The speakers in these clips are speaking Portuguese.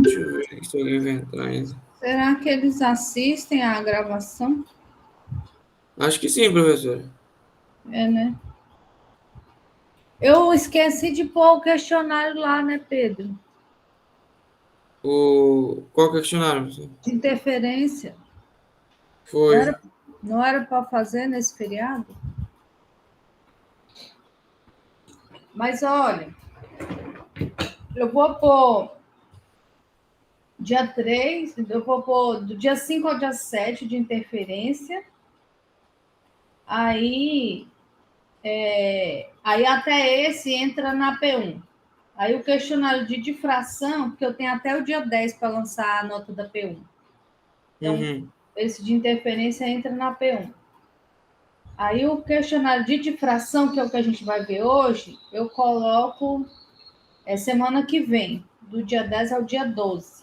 Deixa eu ver se alguém vai entrar ainda. Será que eles assistem à gravação? Acho que sim, professor. É, né? Eu esqueci de pôr o questionário lá, né, Pedro? Qual questionário, professor? De interferência. Não Foi. era, não era para fazer nesse feriado? Mas olha, eu vou pôr dia 3, eu vou pôr do dia 5 ao dia 7 de interferência. Aí, aí até esse entra na P1. Aí o questionário de difração, porque eu tenho até o dia 10 para lançar a nota da P1. Então, Uhum. esse de interferência entra na P1. Aí o questionário de difração, que é o que a gente vai ver hoje, eu coloco semana que vem, do dia 10 ao dia 12.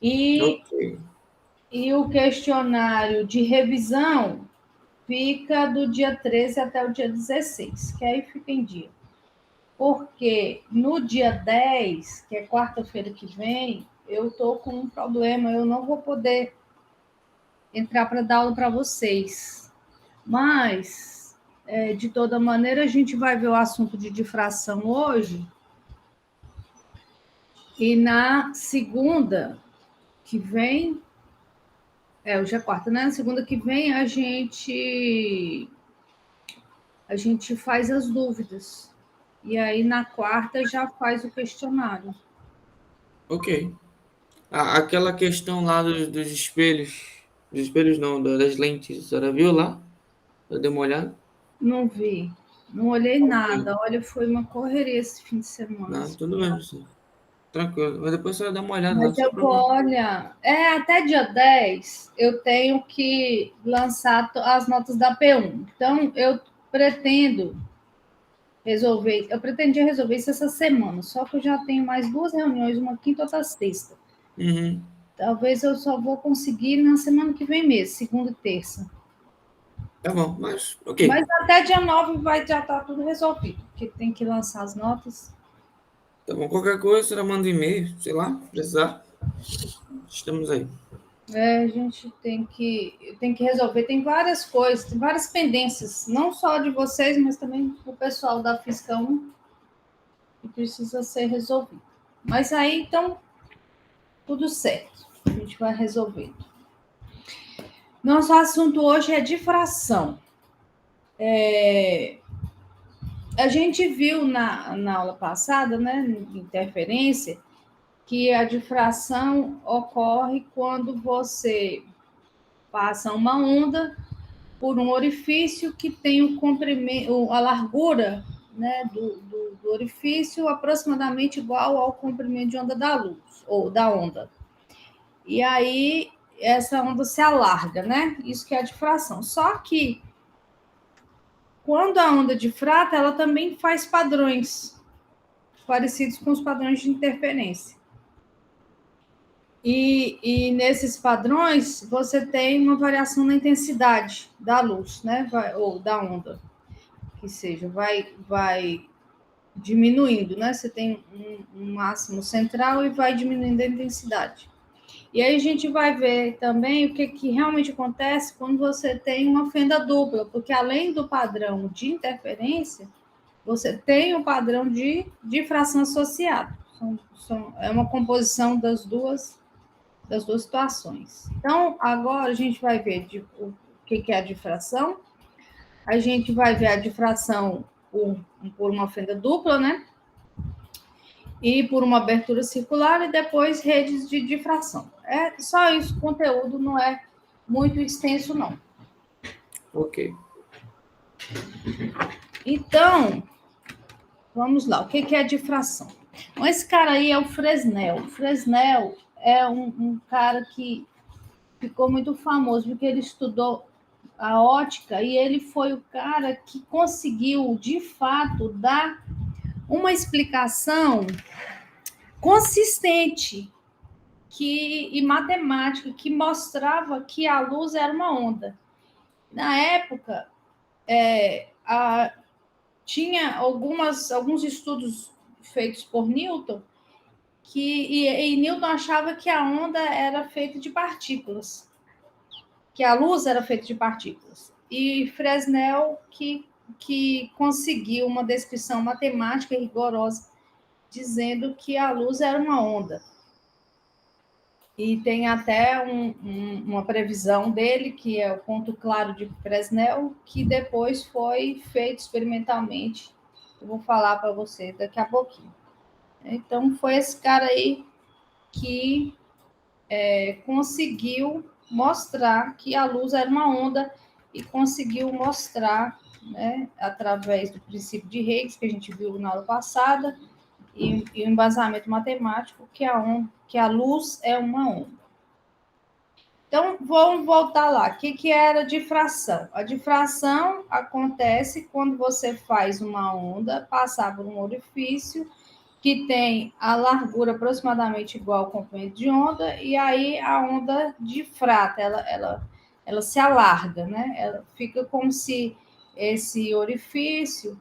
E, Ok. e o questionário de revisão fica do dia 13 até o dia 16, que aí fica em dia. Porque no dia 10, que é quarta-feira que vem, eu estou com um problema, eu não vou poder entrar para dar aula para vocês. Mas, de toda maneira, a gente vai ver o assunto de difração hoje. E na segunda que vem, hoje é quarta, né? Na segunda que vem, a gente faz as dúvidas. E aí, na quarta, já faz o questionário. Ok. Aquela questão lá dos espelhos. Dos espelhos não, das lentes. A senhora viu lá? Eu dei uma olhada? Não vi, não olhei Ok. nada. Olha, foi uma correria esse fim de semana. Não, tudo bem, professor. Tranquilo. Mas depois a senhora dá uma olhada lá, Mas só eu para vou, mim. olha, até dia 10 eu tenho que lançar as notas da P1. Então, pretendo eu pretendia resolver isso essa semana, só que eu já tenho mais duas reuniões, uma quinta e outra sexta. Uhum. Talvez eu só vou conseguir na semana que vem mesmo, segunda e terça. Tá bom, mas Mas ok. até dia 9 vai já estar tudo resolvido, porque tem que lançar as notas. Tá bom, qualquer coisa, a senhora manda um e-mail, sei lá, precisar. Estamos aí. A gente tem que resolver. Tem várias coisas, tem várias pendências, não só de vocês, mas também do pessoal da Fiscal 1, que precisa ser resolvido. Mas aí, então, tudo certo. A gente vai resolvendo. Nosso assunto hoje é difração. A gente viu na aula passada, né, interferência, que a difração ocorre quando você passa uma onda por um orifício que tem o comprimento, a largura, né, do orifício aproximadamente igual ao comprimento de onda da luz, ou da onda. E aí essa onda se alarga, né? Isso que é a difração. Só que quando a onda difrata, ela também faz padrões parecidos com os padrões de interferência. E nesses padrões, você tem uma variação na intensidade da luz, né? Ou da onda, que seja, vai diminuindo, né? Você tem um máximo central e vai diminuindo a intensidade. E aí a gente vai ver também o que realmente acontece quando você tem uma fenda dupla, porque além do padrão de interferência, você tem o padrão de difração associado. É uma composição das duas situações. Então, agora a gente vai ver o que é a difração. A gente vai ver a difração por uma fenda dupla, né? E por uma abertura circular e depois redes de difração. É só isso, o conteúdo não é muito extenso, não. Ok. Então, vamos lá, o que é a difração? Então, esse cara aí é o Fresnel. O Fresnel é um cara que ficou muito famoso porque ele estudou a ótica e ele foi o cara que conseguiu, de fato, dar uma explicação consistente e matemática que mostrava que a luz era uma onda. Na época, tinha alguns estudos feitos por Newton e Newton achava que a onda era feita de partículas, que a luz era feita de partículas. E Fresnel que conseguiu uma descrição matemática rigorosa dizendo que a luz era uma onda. E tem até uma previsão dele, que é o ponto claro de Fresnel, que depois foi feito experimentalmente. Eu vou falar para você daqui a pouquinho. Então, foi esse cara aí que conseguiu mostrar que a luz era uma onda e conseguiu mostrar, né, através do princípio de Higgs, que a gente viu na aula passada, e o embasamento matemático, que a luz é uma onda. Então, vamos voltar lá. O que era difração? A difração acontece quando você faz uma onda passar por um orifício que tem a largura aproximadamente igual ao comprimento de onda, e aí a onda difrata, ela se alarga, né? Ela fica como se esse orifício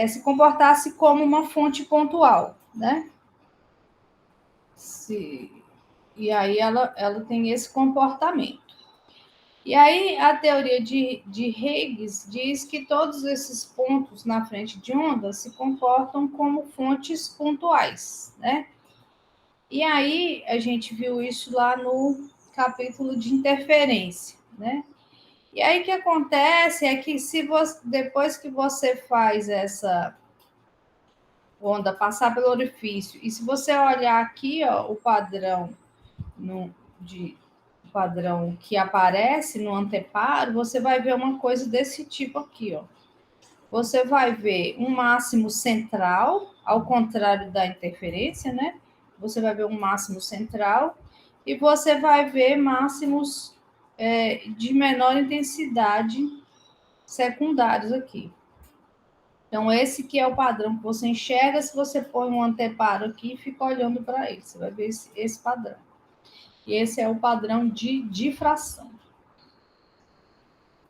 se comportasse como uma fonte pontual, né? E aí ela tem esse comportamento. E aí a teoria de Higgs diz que todos esses pontos na frente de onda se comportam como fontes pontuais, né? E aí a gente viu isso lá no capítulo de interferência, né? E aí o que acontece é que se você, depois que você faz essa onda passar pelo orifício, e se você olhar aqui, ó, o padrão de padrão que aparece no anteparo, você vai ver uma coisa desse tipo aqui, ó. Você vai ver um máximo central, ao contrário da interferência, né? Você vai ver um máximo central e você vai ver máximos de menor intensidade secundários aqui. Então, esse que é o padrão que você enxerga se você põe um anteparo aqui e fica olhando para ele. Você vai ver esse padrão. E esse é o padrão de difração.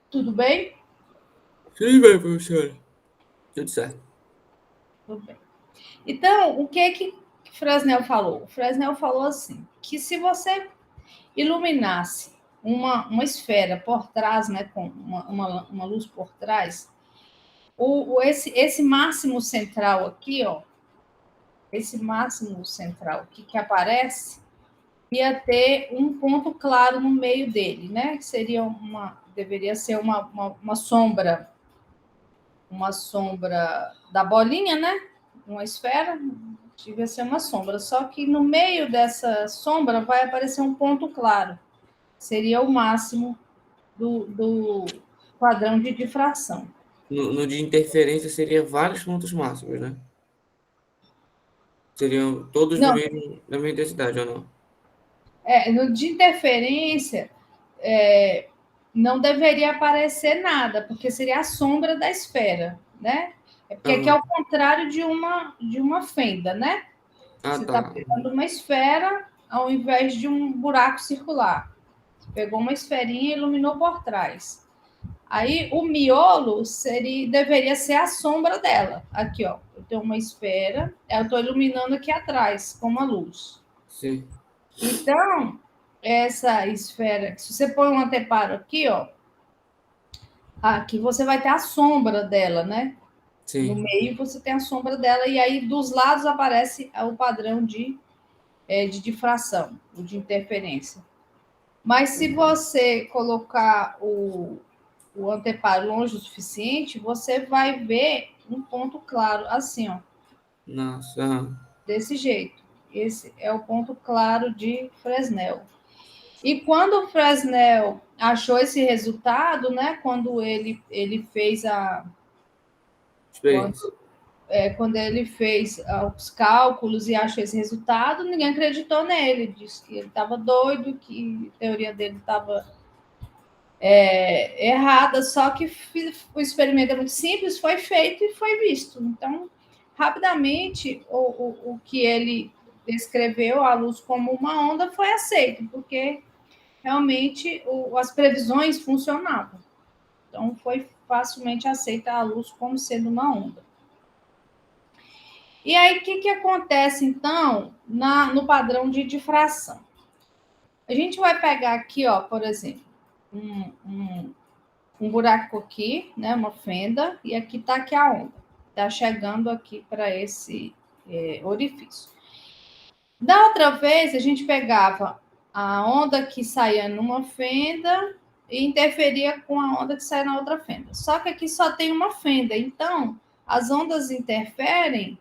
Tudo bem? Tudo bem, professor. Tudo certo. Tudo bem. Então, o que Fresnel falou? O Fresnel falou assim, que se você iluminasse uma esfera por trás, né, com uma luz por trás, esse máximo central aqui, ó, esse máximo central aqui que aparece, ia ter um ponto claro no meio dele, né? Que deveria ser uma sombra da bolinha, né? Uma esfera, devia ser uma sombra. Só que no meio dessa sombra vai aparecer um ponto claro. Seria o máximo do padrão de difração. No de interferência seria vários pontos máximos, né? Seriam todos Não, da mesma intensidade, ou não? no de interferência, não deveria aparecer nada, porque seria a sombra da esfera, né? É porque aqui é Aham. o contrário de uma fenda, né? Ah, Você está tá. pegando uma esfera ao invés de um buraco circular. Você pegou uma esferinha e iluminou por trás. Aí o miolo deveria ser a sombra dela. Aqui, ó. Eu tenho uma esfera, eu estou iluminando aqui atrás com uma luz. Sim. Então, essa esfera, se você põe um anteparo aqui, ó, aqui você vai ter a sombra dela, né? No Sim. meio você tem a sombra dela, e aí dos lados aparece o padrão de difração, o de interferência. Mas se você colocar o anteparo longe o suficiente, você vai ver um ponto claro, assim, ó, Nossa. Aham. desse jeito. Esse é o ponto claro de Fresnel. E quando o Fresnel achou esse resultado, né, ele fez quando, Experiência. quando ele fez os cálculos e achou esse resultado, ninguém acreditou nele, disse que ele estava doido, que a teoria dele estava errada, só que o experimento é muito simples, foi feito e foi visto. Então, rapidamente, o que ele descreveu a luz como uma onda foi aceito, porque realmente as previsões funcionavam. Então, foi facilmente aceita a luz como sendo uma onda. E aí, o que acontece, então, no padrão de difração? A gente vai pegar aqui, ó, por exemplo, um buraco aqui, né, uma fenda, e aqui está aqui a onda. Está chegando aqui para esse orifício. Da outra vez, a gente pegava a onda que saía numa fenda e interferia com a onda que saía na outra fenda. Só que aqui só tem uma fenda, então as ondas interferem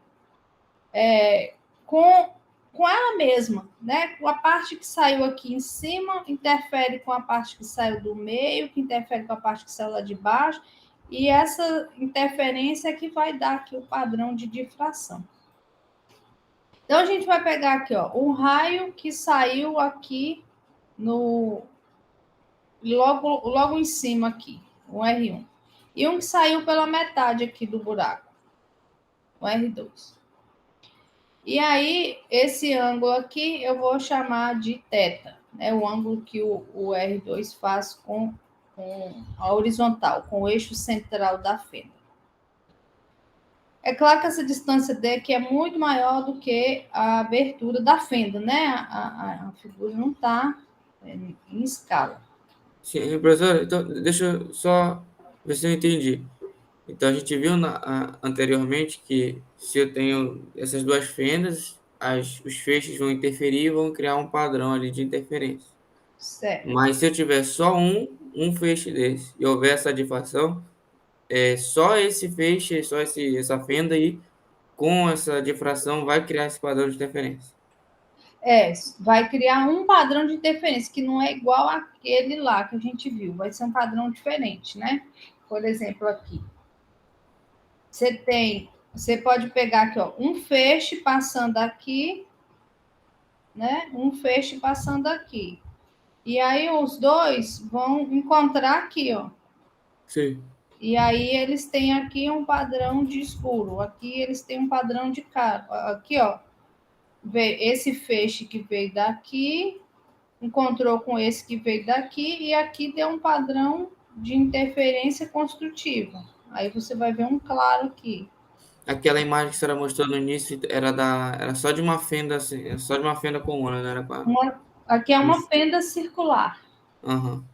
com ela mesma, né? Com a parte que saiu aqui em cima, interfere com a parte que saiu do meio, que interfere com a parte que saiu lá de baixo, e essa interferência é que vai dar aqui o padrão de difração. Então, a gente vai pegar aqui, ó, um raio que saiu aqui logo em cima aqui, o R1. E um que saiu pela metade aqui do buraco, o R2. E aí, esse ângulo aqui eu vou chamar de θ, né? O ângulo que o R2 faz com a horizontal, com o eixo central da fenda. É claro que essa distância D aqui é muito maior do que a abertura da fenda, né? A figura não está em escala. Sim, professor, então deixa eu só ver se eu entendi. Então a gente viu anteriormente que se eu tenho essas duas fendas, os feixes vão interferir e vão criar um padrão ali de interferência. Certo. Mas se eu tiver só um feixe desse e houver essa difração, só esse feixe, essa fenda aí, com essa difração, vai criar esse padrão de interferência. Vai criar um padrão de interferência que não é igual àquele lá que a gente viu. Vai ser um padrão diferente, né? Por exemplo, aqui. Você pode pegar aqui, ó, um feixe passando aqui, né? Um feixe passando aqui. E aí os dois vão encontrar aqui, ó. Sim. E aí eles têm aqui um padrão de escuro. Aqui eles têm um padrão de claro. Aqui, ó. Esse feixe que veio daqui encontrou com esse que veio daqui e aqui deu um padrão de interferência construtiva. Aí você vai ver um claro aqui. Aquela imagem que a senhora mostrou no início era só de uma fenda, assim, só de uma fenda comum, né? Não era Aqui é uma fenda circular. Uhum.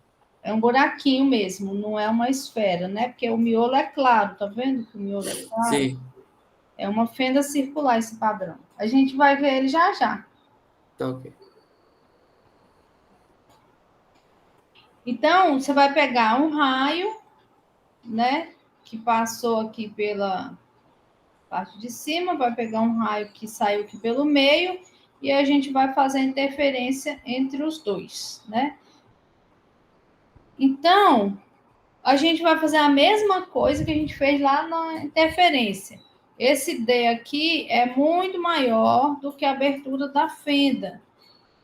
É um buraquinho mesmo, não é uma esfera, né? Porque o miolo é claro, tá vendo que o miolo é claro? Sim. É uma fenda circular esse padrão. A gente vai ver ele já já. Tá ok. Então, você vai pegar um raio, né? Que passou aqui pela parte de cima, vai pegar um raio que saiu aqui pelo meio e a gente vai fazer a interferência entre os dois, né? Então, a gente vai fazer a mesma coisa que a gente fez lá na interferência. Esse D aqui é muito maior do que a abertura da fenda.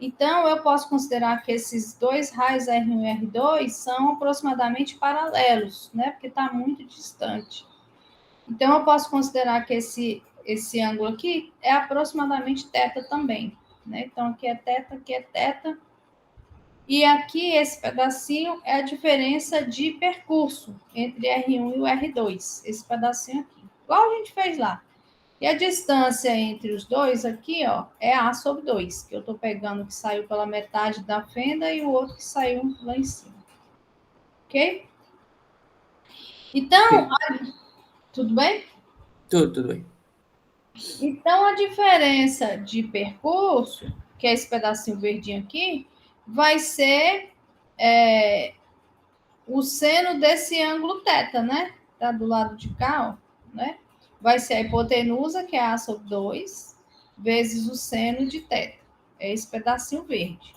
Então, eu posso considerar que esses dois raios R1 e R2 são aproximadamente paralelos, né? Porque está muito distante. Então, eu posso considerar que esse ângulo aqui é aproximadamente θ também, né? Então, aqui é θ, aqui é θ. E aqui, esse pedacinho é a diferença de percurso entre R1 e o R2. Esse pedacinho aqui. Igual a gente fez lá. E a distância entre os dois aqui, ó, é A sobre 2, que eu estou pegando que saiu pela metade da fenda e o outro que saiu lá em cima. Ok? Então, tudo bem? Tudo bem. Então, a diferença de percurso, que é esse pedacinho verdinho aqui, vai ser o seno desse ângulo θ, né? Tá do lado de cá, ó, né? Vai ser a hipotenusa, que é A sobre 2, vezes o seno de θ. É esse pedacinho verde,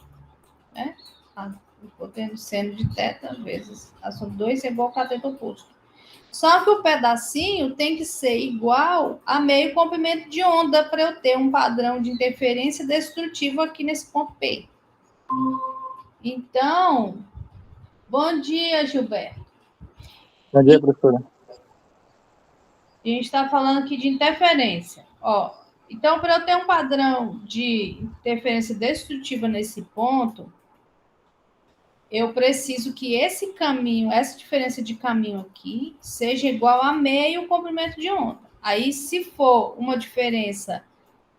né? A hipotenusa seno de θ vezes A sobre 2 é igual ao cateto oposto. Só que o pedacinho tem que ser igual a meio comprimento de onda para eu ter um padrão de interferência destrutiva aqui nesse ponto P. Então, bom dia, Gilberto. Bom dia, professora. A gente está falando aqui de interferência. Ó, então, para eu ter um padrão de interferência destrutiva nesse ponto, eu preciso que esse caminho, essa diferença de caminho aqui, seja igual a meio comprimento de onda. Aí, se for uma diferença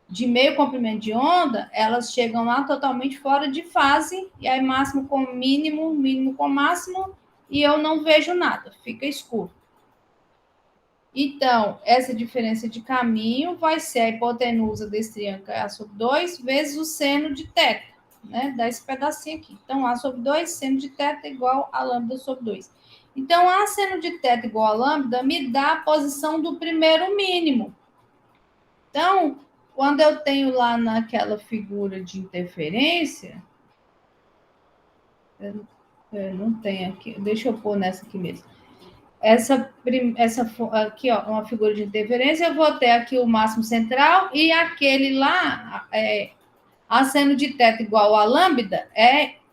de meio comprimento de onda, elas chegam lá totalmente fora de fase, e aí máximo com mínimo, mínimo com máximo, e eu não vejo nada, fica escuro. Então, essa diferença de caminho vai ser a hipotenusa desse triângulo A sobre 2 vezes o seno de θ, né? Dá esse pedacinho aqui. Então, A sobre 2, seno de θ igual a lambda sobre 2. Então, A seno de θ igual a lambda me dá a posição do primeiro mínimo. Então, quando eu tenho lá naquela figura de interferência, eu não tenho aqui, deixa eu pôr nessa aqui mesmo. Essa aqui, ó, uma figura de interferência, eu vou ter aqui o máximo central e aquele lá, a seno de θ igual a lambda,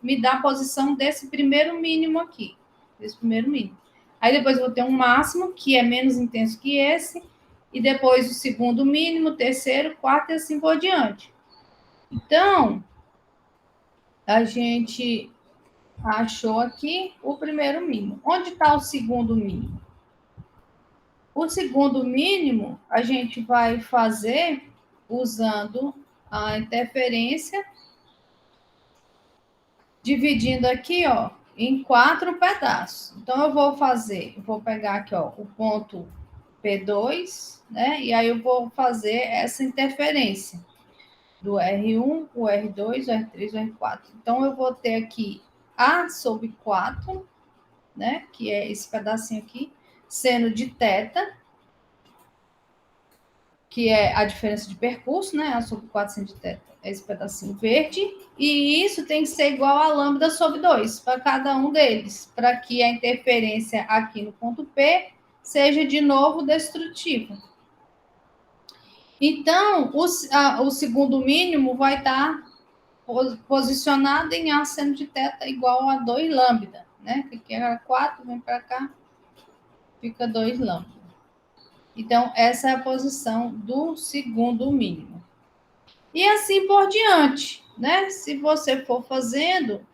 me dá a posição desse primeiro mínimo aqui, desse primeiro mínimo. Aí depois eu vou ter um máximo, que é menos intenso que esse, e depois o segundo mínimo, terceiro, quarto e assim por diante. Então, a gente achou aqui o primeiro mínimo. Onde está o segundo mínimo? O segundo mínimo, a gente vai fazer usando a interferência, dividindo aqui, ó, em 4 pedaços. Então, eu vou pegar aqui, ó, o ponto P2, né? E aí eu vou fazer essa interferência do R1, o R2, o R3, o R4. Então, eu vou ter aqui A sobre 4, né? Que é esse pedacinho aqui, seno de θ, que é a diferença de percurso, né? A sobre 4 seno de θ, é esse pedacinho verde. E isso tem que ser igual a lambda sobre 2 para cada um deles, para que a interferência aqui no ponto P seja de novo destrutiva. Então, o segundo mínimo vai estar posicionado em A seno de θ igual a 2 lambda, né? Que aqui era 4, vem para cá, fica 2 lambda. Então, essa é a posição do segundo mínimo. E assim por diante, né? Se você for fazendo,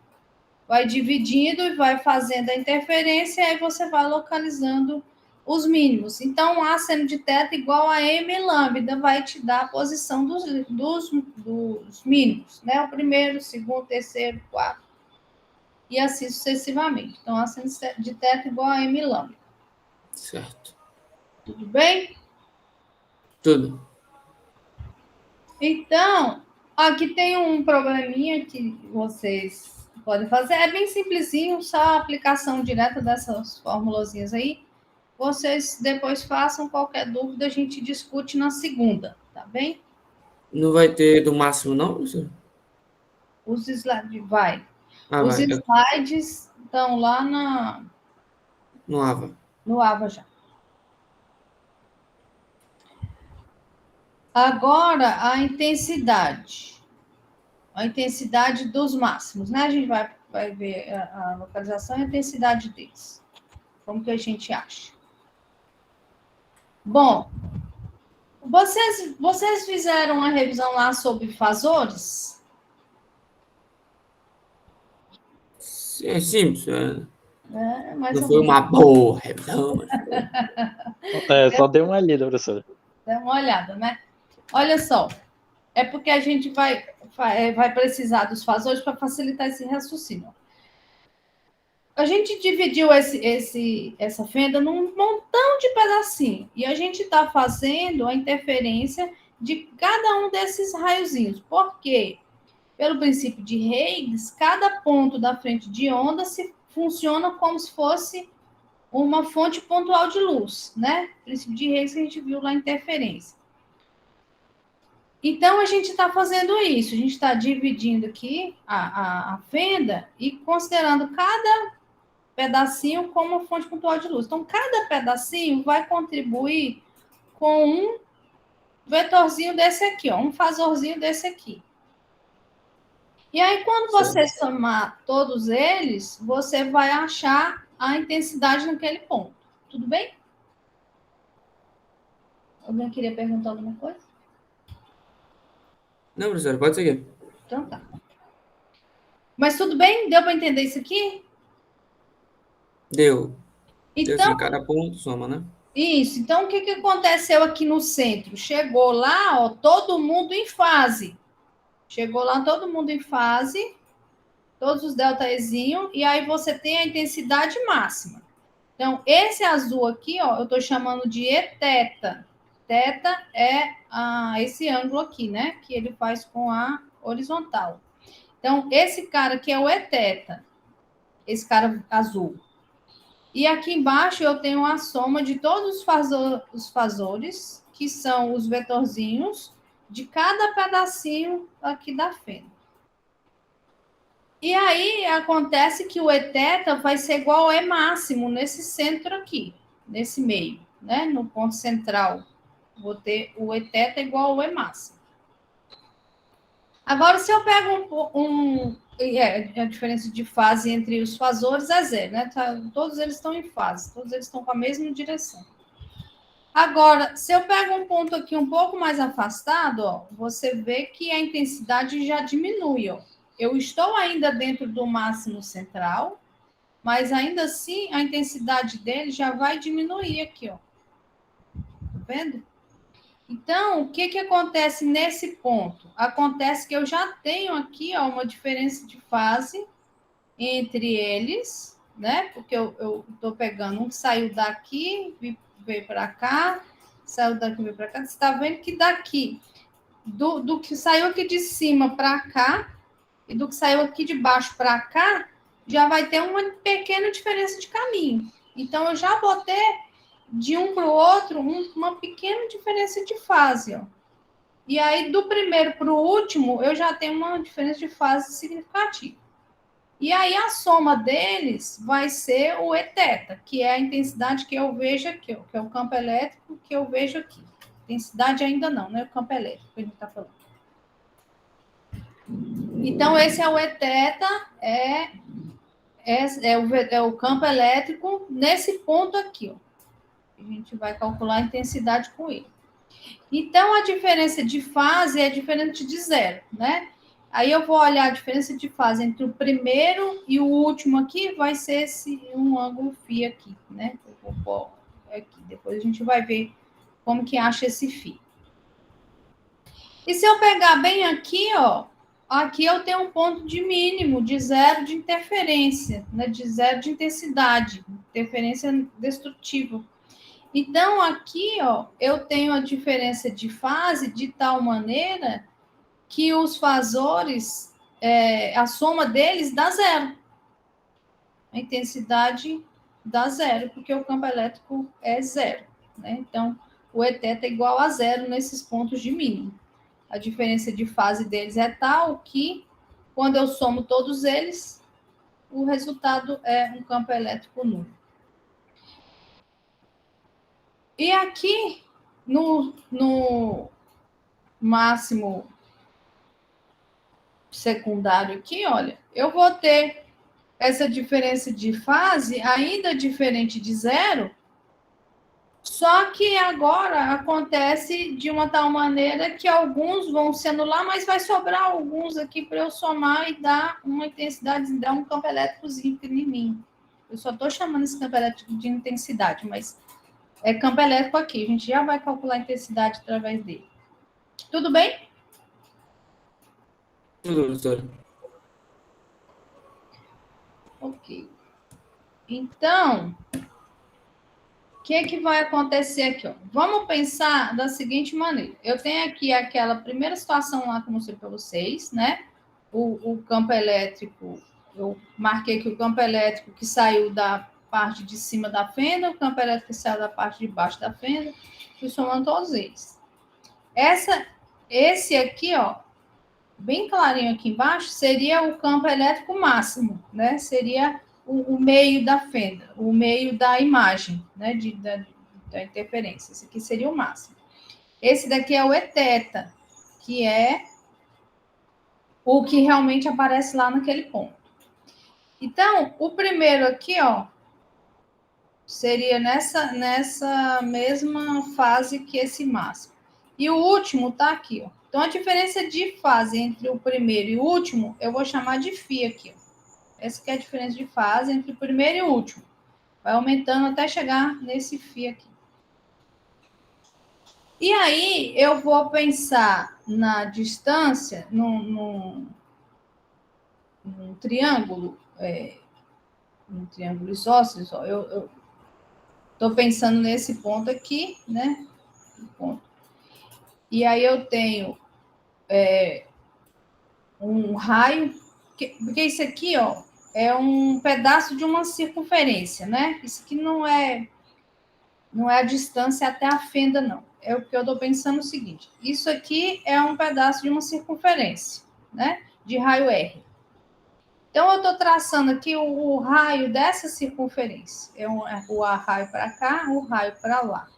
vai dividindo e vai fazendo a interferência, aí você vai localizando os mínimos. Então, A seno de θ igual a M lambda vai te dar a posição dos mínimos, né? O primeiro, segundo, terceiro, quarto. E assim sucessivamente. Então, A seno de θ igual a M lambda. Certo. Tudo bem? Tudo. Então, aqui tem um probleminha que vocês podem fazer. É bem simplesinho, só a aplicação direta dessas formulazinhas aí. Vocês depois façam, qualquer dúvida a gente discute na segunda, tá bem? Não vai ter do máximo, não, professor? Os slides, Ah, Os vai. slides estão lá No AVA. no AVA já. Agora, a intensidade. A intensidade dos máximos, né? A gente vai ver a localização e a intensidade deles. Como que a gente acha? Bom, vocês fizeram uma revisão lá sobre fasores? É simples. Mais Não ou foi menos. uma boa revisão, mas Só dei uma lida, professora. Dá uma olhada, né? Olha só, é porque a gente vai precisar dos fasores para facilitar esse raciocínio. A gente dividiu essa fenda num montão de pedacinho e a gente está fazendo a interferência de cada um desses raiozinhos. Por quê? Pelo princípio de Higgs, cada ponto da frente de onda funciona como se fosse uma fonte pontual de luz, né? O princípio de Higgs que a gente viu lá em interferência. Então, a gente está fazendo isso, a gente está dividindo aqui a fenda e considerando cada pedacinho como uma fonte pontual de luz. Então, cada pedacinho vai contribuir com um vetorzinho desse aqui, ó, um fasorzinho desse aqui. E aí, quando você somar todos eles, você vai achar a intensidade naquele ponto. Tudo bem? Alguém queria perguntar alguma coisa? não, professor, pode seguir. Então tá. Mas tudo bem? Deu para entender isso aqui? Deu. Deu Então, sim, cada ponto soma, né? Isso. Então, o que aconteceu aqui no centro? Chegou lá, ó, todo mundo em fase. Chegou lá todo mundo em fase, todos os deltaezinhos, e aí você tem a intensidade máxima. Então, esse azul aqui, ó, eu estou chamando de eteta. Teta é esse ângulo aqui, né? Que ele faz com a horizontal. Então, esse cara aqui é o eteta. Esse cara azul. E aqui embaixo eu tenho a soma de todos os fasores, que são os vetorzinhos, de cada pedacinho aqui da fenda. E aí acontece que o eteta vai ser igual ao E máximo nesse centro aqui, nesse meio, né? No ponto central. Vou ter o eteta igual ao E máximo. Agora, se eu pego a diferença de fase entre os fasores é zero, né? Todos eles estão em fase, todos eles estão com a mesma direção. Agora, se eu pego um ponto aqui um pouco mais afastado, ó, você vê que a intensidade já diminui, ó. Eu estou ainda dentro do máximo central, mas ainda assim a intensidade dele já vai diminuir aqui, ó. Tá vendo? Então, o que acontece nesse ponto? Acontece que eu já tenho aqui, ó, uma diferença de fase entre eles, né? Porque eu estou pegando um que saiu daqui, veio para cá, saiu daqui, veio para cá. Você está vendo que daqui, do que saiu aqui de cima para cá, e do que saiu aqui de baixo para cá, já vai ter uma pequena diferença de caminho. Então, eu já botei de um para o outro uma pequena diferença de fase, ó. E aí, do primeiro para o último, eu já tenho uma diferença de fase significativa. E aí, a soma deles vai ser o Eθ, que é a intensidade que eu vejo aqui, ó, que é o campo elétrico que eu vejo aqui. Intensidade ainda não, né? O campo elétrico que a gente está falando. Então, esse é o Eθ, é o campo elétrico nesse ponto aqui, ó. A gente vai calcular a intensidade com ele. Então, a diferença de fase é diferente de zero, né? Aí eu vou olhar a diferença de fase entre o primeiro e o último aqui, vai ser um ângulo φ aqui, né? Eu vou pôr aqui. Depois a gente vai ver como que acha esse φ. E se eu pegar bem aqui, ó, aqui eu tenho um ponto de mínimo, de zero de interferência, né? De zero de intensidade, interferência destrutiva. Então, aqui, ó, eu tenho a diferença de fase de tal maneira que os fasores, a soma deles dá zero. A intensidade dá zero, porque o campo elétrico é zero, né? Então, o Eθ é igual a zero nesses pontos de mínimo. A diferença de fase deles é tal que, quando eu somo todos eles, o resultado é um campo elétrico nulo. E aqui, no máximo secundário aqui, olha, eu vou ter essa diferença de fase ainda diferente de zero, só que agora acontece de uma tal maneira que alguns vão se anular, mas vai sobrar alguns aqui para eu somar e dar uma intensidade, dar um campo elétricozinho pequenininho. Eu só estou chamando esse campo elétrico de intensidade, mas é campo elétrico aqui. A gente já vai calcular a intensidade através dele. Tudo bem? Tudo, professor. Ok. Então, o que vai acontecer aqui? Ó? Vamos pensar da seguinte maneira. Eu tenho aqui aquela primeira situação lá que eu mostrei para vocês, né? O campo elétrico, eu marquei aqui o campo elétrico que saiu da parte de cima da fenda, o campo elétrico que saiu da parte de baixo da fenda, fui somando todos eles. Esse aqui, ó, bem clarinho aqui embaixo, seria o campo elétrico máximo, né? Seria o meio da fenda, o meio da imagem, né? Da interferência. Esse aqui seria o máximo. Esse daqui é o Eθ, que é o que realmente aparece lá naquele ponto. Então, o primeiro aqui, ó, seria nessa mesma fase que esse máximo. E o último tá aqui, ó. Então, a diferença de fase entre o primeiro e o último, eu vou chamar de φ aqui, ó. Essa que é a diferença de fase entre o primeiro e o último. Vai aumentando até chegar nesse φ aqui. E aí eu vou pensar na distância, num triângulo, um triângulo isósceles. Eu estou pensando nesse ponto aqui, né? Ponto. E aí eu tenho um raio, porque isso aqui, ó, é um pedaço de uma circunferência, né? Isso aqui não é a distância até a fenda, não. É o que eu estou pensando o seguinte: isso aqui é um pedaço de uma circunferência, né? De raio R. Então, eu estou traçando aqui o raio dessa circunferência. O raio para cá, o raio para lá.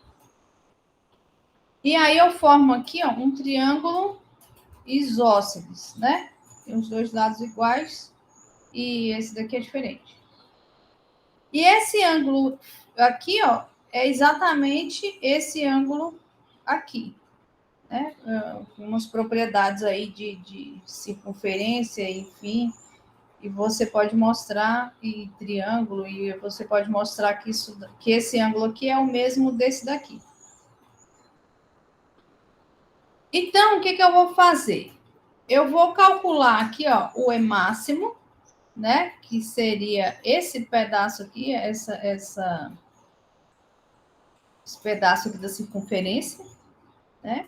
E aí eu formo aqui, ó, um triângulo isósceles, né? Tem os dois lados iguais e esse daqui é diferente. E esse ângulo aqui, ó, é exatamente esse ângulo aqui, né? Umas propriedades aí de circunferência, enfim. E você pode mostrar e triângulo, e você pode mostrar que esse ângulo aqui é o mesmo desse daqui. Então, o que eu vou fazer? Eu vou calcular aqui, ó, o E máximo, né? Que seria esse pedaço aqui, esse pedaço aqui da circunferência, né?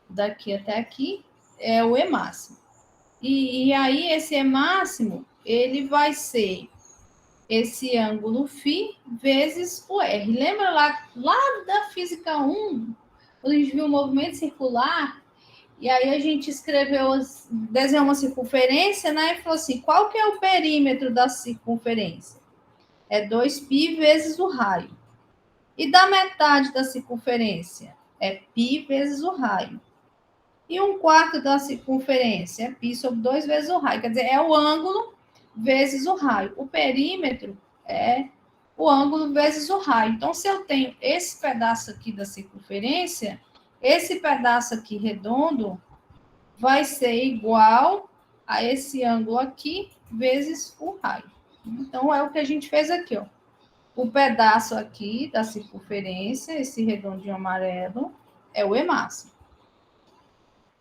Daqui até aqui é o E máximo. E aí, esse E máximo, ele vai ser esse ângulo φ vezes o R. Lembra lá da física 1, quando a gente viu o movimento circular, e aí a gente desenhou uma circunferência, né? E falou assim, qual que é o perímetro da circunferência? É 2π vezes o raio. E da metade da circunferência? É π vezes o raio. E 1/4 da circunferência é π sobre 2 vezes o raio. Quer dizer, é o ângulo vezes o raio. O perímetro é o ângulo vezes o raio. Então, se eu tenho esse pedaço aqui da circunferência, esse pedaço aqui redondo vai ser igual a esse ângulo aqui vezes o raio. Então, é o que a gente fez aqui, ó. O pedaço aqui da circunferência, esse redondinho amarelo, é o E máximo.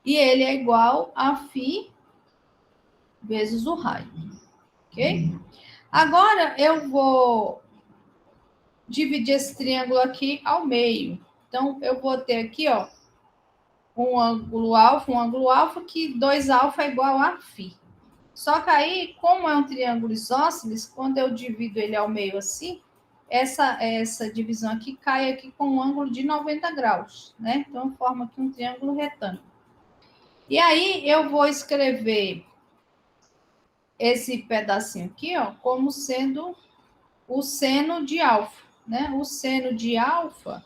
E ele é igual a φ vezes o raio. Ok? Agora, eu vou dividir esse triângulo aqui ao meio. Então, eu vou ter aqui, ó, um ângulo alfa, que 2α é igual a φ. Só que aí, como é um triângulo isósceles, quando eu divido ele ao meio assim, essa divisão aqui cai aqui com um ângulo de 90 graus, né? Então, forma aqui um triângulo retângulo. E aí, eu vou escrever esse pedacinho aqui, ó, como sendo o seno de alfa, né? O seno de alfa,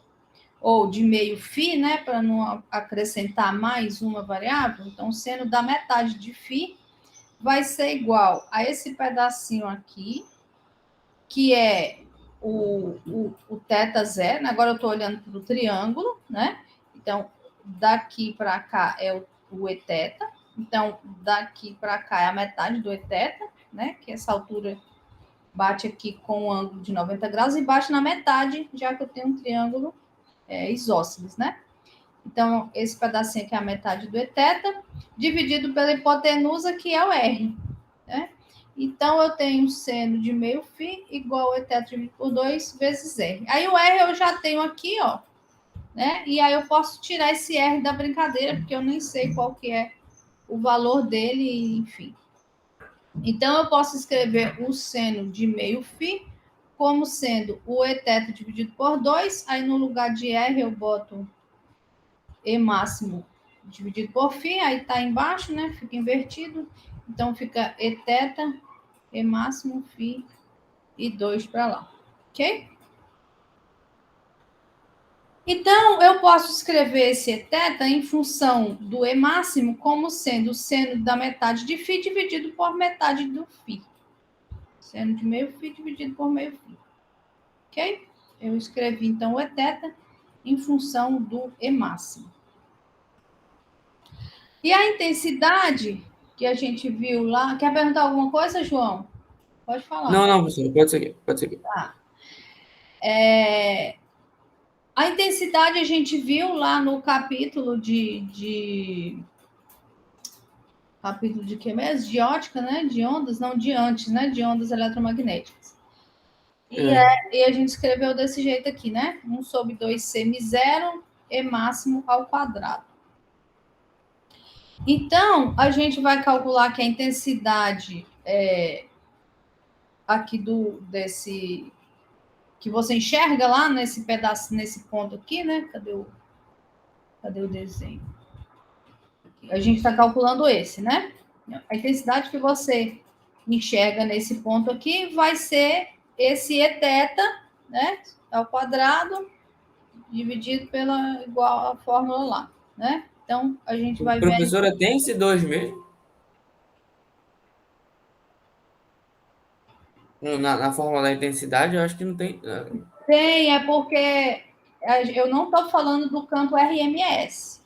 ou de meio φ, né? Para não acrescentar mais uma variável. Então, o seno da metade de φ vai ser igual a esse pedacinho aqui, que é o θ zero, né? Agora eu estou olhando para o triângulo, né? Então, daqui para cá é o eθ. Então, daqui para cá é a metade do eθ, né? Que essa altura bate aqui com um ângulo de 90 graus e bate na metade, já que eu tenho um triângulo isósceles, né? Então, esse pedacinho aqui é a metade do eθ, dividido pela hipotenusa, que é o R, né? Então, eu tenho seno de meio φ igual a eθ dividido por 2 vezes R. Aí, o R eu já tenho aqui, ó, né? E aí, eu posso tirar esse R da brincadeira, porque eu nem sei qual que é o valor dele, enfim. Então, eu posso escrever o seno de meio φ como sendo o eθ dividido por 2. Aí, no lugar de R, eu boto E máximo dividido por φ. Aí, tá embaixo, né? Fica invertido. Então, fica eθ, E máximo, φ e 2 para lá. Ok? Então, eu posso escrever esse eθ em função do E máximo como sendo o seno da metade de φ dividido por metade do φ. Seno de meio φ dividido por meio φ. Ok? Eu escrevi, então, o eθ em função do E máximo. E a intensidade que a gente viu lá... Quer perguntar alguma coisa, João? Pode falar. Não, professor, pode seguir. Tá. A intensidade a gente viu lá no capítulo capítulo de que mesmo? De ótica, né? De ondas, não, de antes, né? De ondas eletromagnéticas. E a gente escreveu desse jeito aqui, né? 1/2 semi-zero E máximo ao quadrado. Então, a gente vai calcular que a intensidade aqui desse que você enxerga lá nesse pedaço, nesse ponto aqui, né? Cadê o desenho? A gente está calculando esse, né? A intensidade que você enxerga nesse ponto aqui vai ser esse Eθ, né? Ao quadrado, dividido pela igual a fórmula lá, né? Então, a gente vai ver... Professora, tem esse 2 mesmo? Na fórmula da intensidade, eu acho que não tem. Tem, é porque eu não estou falando do campo RMS.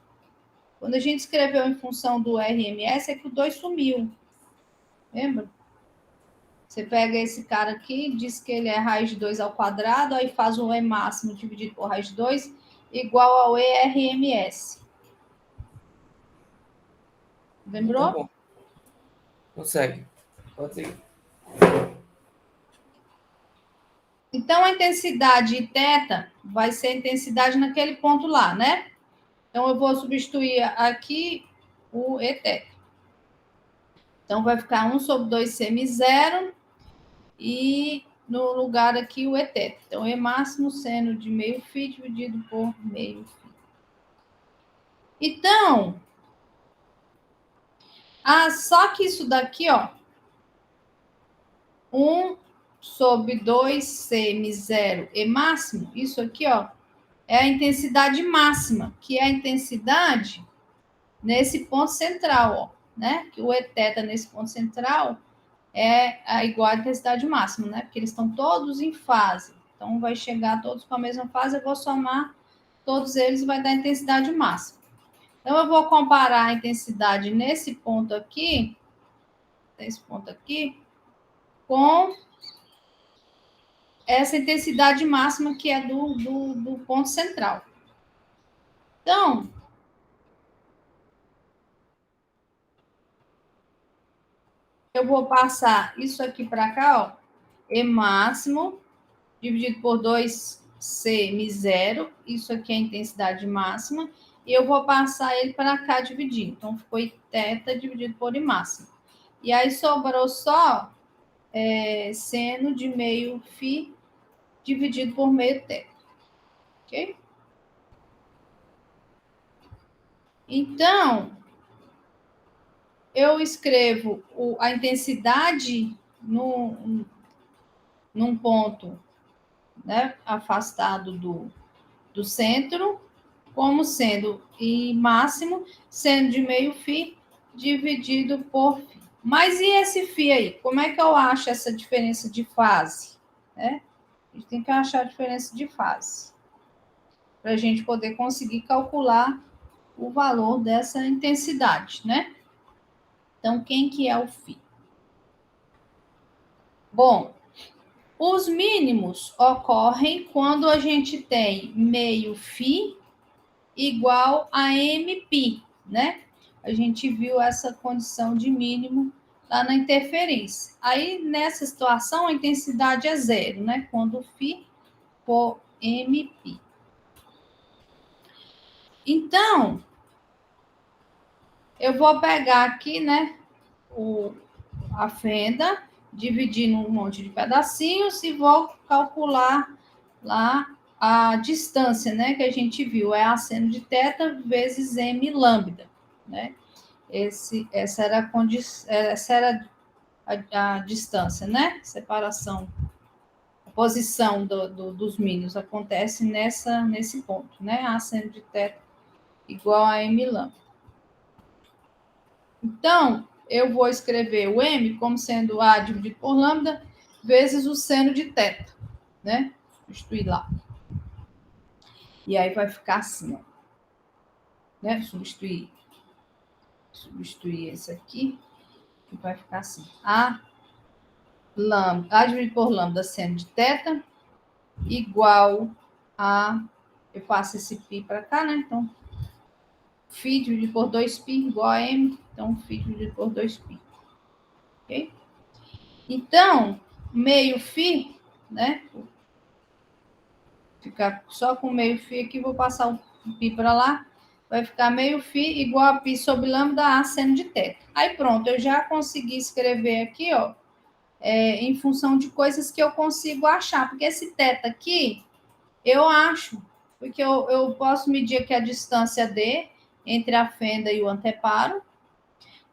Quando a gente escreveu em função do RMS, é que o 2 sumiu. Lembra? Você pega esse cara aqui, diz que ele é raiz de 2 ao quadrado, aí faz o E máximo dividido por raiz de 2 igual ao ERMS. Lembrou? Tá bom. Consegue. Pode seguir. Então, a intensidade θ vai ser a intensidade naquele ponto lá, né? Então, eu vou substituir aqui o Eθ. Então, vai ficar 1/2 semi-zero e no lugar aqui o Eθ. Então, E máximo seno de meio φ dividido por meio φ. Então, só que isso daqui, ó, 1/2 semi-zero E máximo, isso aqui, ó, é a intensidade máxima, que é a intensidade nesse ponto central, ó, né? Que o Eθ nesse ponto central é igual à intensidade máxima, né? Porque eles estão todos em fase. Então, vai chegar todos com a mesma fase, eu vou somar todos eles e vai dar a intensidade máxima. Então, eu vou comparar a intensidade nesse ponto aqui, com essa intensidade máxima que é do ponto central. Então, eu vou passar isso aqui para cá, ó, E máximo dividido por 2 semi-zero, isso aqui é a intensidade máxima, e eu vou passar ele para cá dividir. Então, ficou θ dividido por I máximo. E aí sobrou só seno de meio φ dividido por meio θ. Ok? Então, eu escrevo a intensidade num ponto, né, afastado do centro, como sendo I máximo, seno de meio φ dividido por φ. Mas e esse φ aí? Como é que eu acho essa diferença de fase? Né? A gente tem que achar a diferença de fase para a gente poder conseguir calcular o valor dessa intensidade, né? Então, quem que é o φ? Bom, os mínimos ocorrem quando a gente tem meio φ igual a mπ, né? A gente viu essa condição de mínimo lá na interferência. Aí, nessa situação, a intensidade é zero, né? Quando o φ for mπ. Então, eu vou pegar aqui, né, a fenda, dividir num monte de pedacinhos e vou calcular lá a distância, né, que a gente viu, é a seno de θ vezes m lambda, né? Essa era a distância, né? Separação, a posição dos mínimos acontece nesse ponto, né? A seno de θ igual a m lambda. Então, eu vou escrever o m como sendo a dividido por lambda vezes o seno de θ, né? Substituir lá. E aí vai ficar assim, ó. Né? Substituir esse aqui, que vai ficar assim. A dividido por lambda seno de θ igual a eu passo esse π para cá, né? Então, φ dividido por 2π igual a m. Então, φ dividido por 2π. Ok? Então, meio φ, né? Vou ficar só com meio φ aqui, vou passar o π para lá. Vai ficar meio φ igual a π sobre lambda A seno de θ. Aí pronto, eu já consegui escrever aqui, ó, em função de coisas que eu consigo achar. Porque esse θ aqui, eu acho, porque eu posso medir aqui a distância D entre a fenda e o anteparo.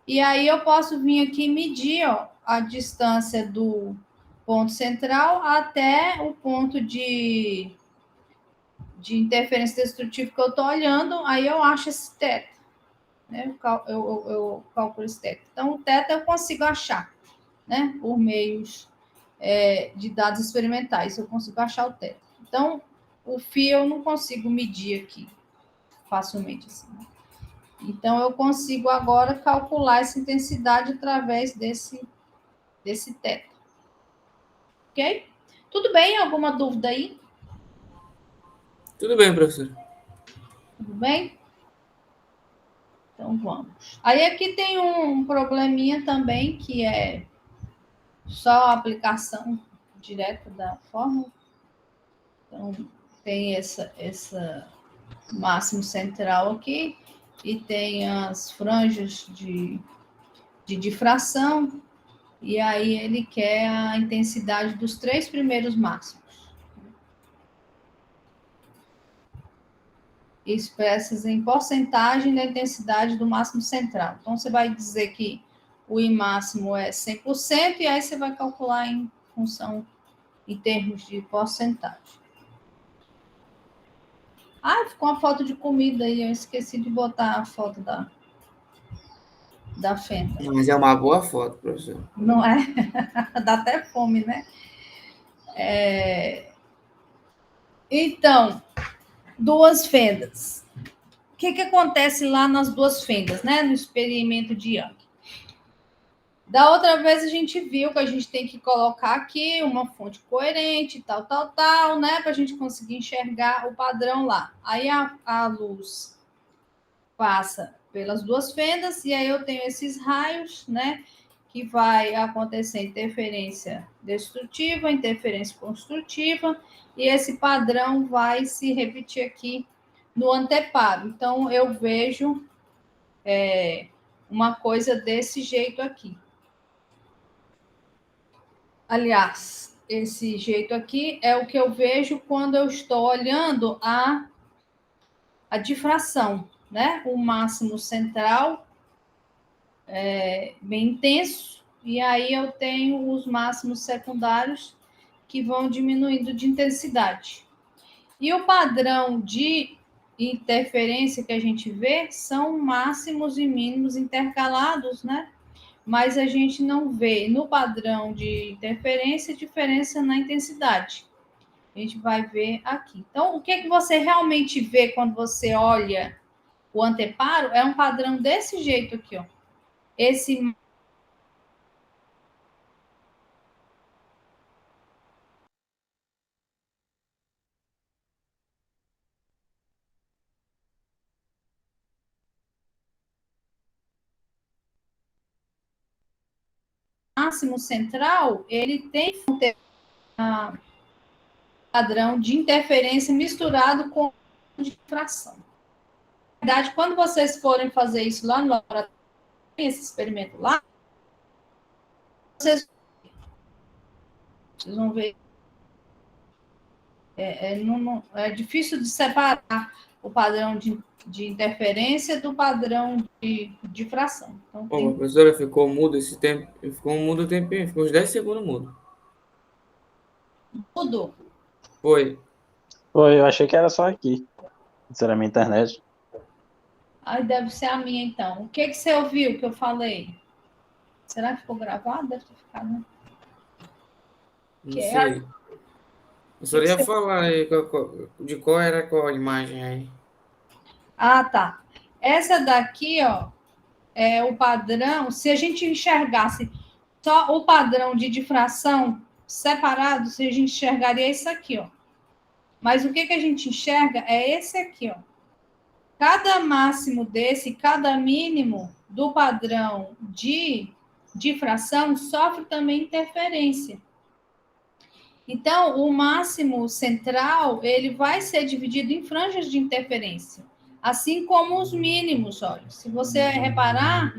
E aí eu posso vir aqui medir, ó, a distância do ponto central até o ponto de interferência destrutiva que eu estou olhando, aí eu acho esse θ. Né? Eu calculo esse θ. Então, o θ eu consigo achar, né? Por meios de dados experimentais, eu consigo achar o θ. Então, o φ eu não consigo medir aqui facilmente assim. Então, eu consigo agora calcular essa intensidade através desse θ. Ok? Tudo bem? Alguma dúvida aí? Tudo bem, professor. Tudo bem? Então, vamos. Aí, aqui tem um probleminha também, que é só a aplicação direta da fórmula. Então, tem essa máximo central aqui, e tem as franjas de difração, e aí ele quer a intensidade dos 3 primeiros máximos, expressas em porcentagem da intensidade do máximo central. Então, você vai dizer que o I máximo é 100%, e aí você vai calcular em função, em termos de porcentagem. Ah, ficou uma foto de comida aí, eu esqueci de botar a foto da fenda. Mas é uma boa foto, professor. Não é? Dá até fome, né? Então, 2 fendas. O que acontece lá nas 2 fendas, né? No experimento de Young. Da outra vez a gente viu que a gente tem que colocar aqui uma fonte coerente, tal, né? Para a gente conseguir enxergar o padrão lá. Aí a luz passa pelas 2 fendas, e aí eu tenho esses raios, né? Que vai acontecer interferência destrutiva, interferência construtiva, e esse padrão vai se repetir aqui no anteparo. Então, eu vejo uma coisa desse jeito aqui. Aliás, esse jeito aqui é o que eu vejo quando eu estou olhando a difração, né? O máximo central bem intenso, e aí eu tenho os máximos secundários que vão diminuindo de intensidade. E o padrão de interferência que a gente vê são máximos e mínimos intercalados, né? Mas a gente não vê no padrão de interferência diferença na intensidade. A gente vai ver aqui. Então, o que você realmente vê quando você olha o anteparo é um padrão desse jeito aqui, ó. Esse máximo central, ele tem um padrão de interferência misturado com difração. Na verdade, quando vocês forem fazer isso lá no laboratório, esse experimento lá, vocês vão ver. É difícil de separar o padrão de interferência do padrão de difração. Então, Ô, professora, ficou mudo esse tempo. Ficou mudo o tempinho, ficou uns 10 segundos mudo. tudo. Foi. Foi, eu achei que era só aqui. Isso era a minha internet. Aí deve ser a minha, então. O que você ouviu que eu falei? Será que ficou gravado? Deve ter ficado, né? Não sei. Eu só ia falar aí de qual era qual imagem aí. Ah, tá. Essa daqui, ó, é o padrão. Se a gente enxergasse só o padrão de difração separado, se a gente enxergaria isso aqui, ó. Mas o que a gente enxerga é esse aqui, ó. Cada máximo desse, cada mínimo do padrão de difração sofre também interferência. Então, o máximo central, ele vai ser dividido em franjas de interferência, assim como os mínimos, olha. Se você reparar,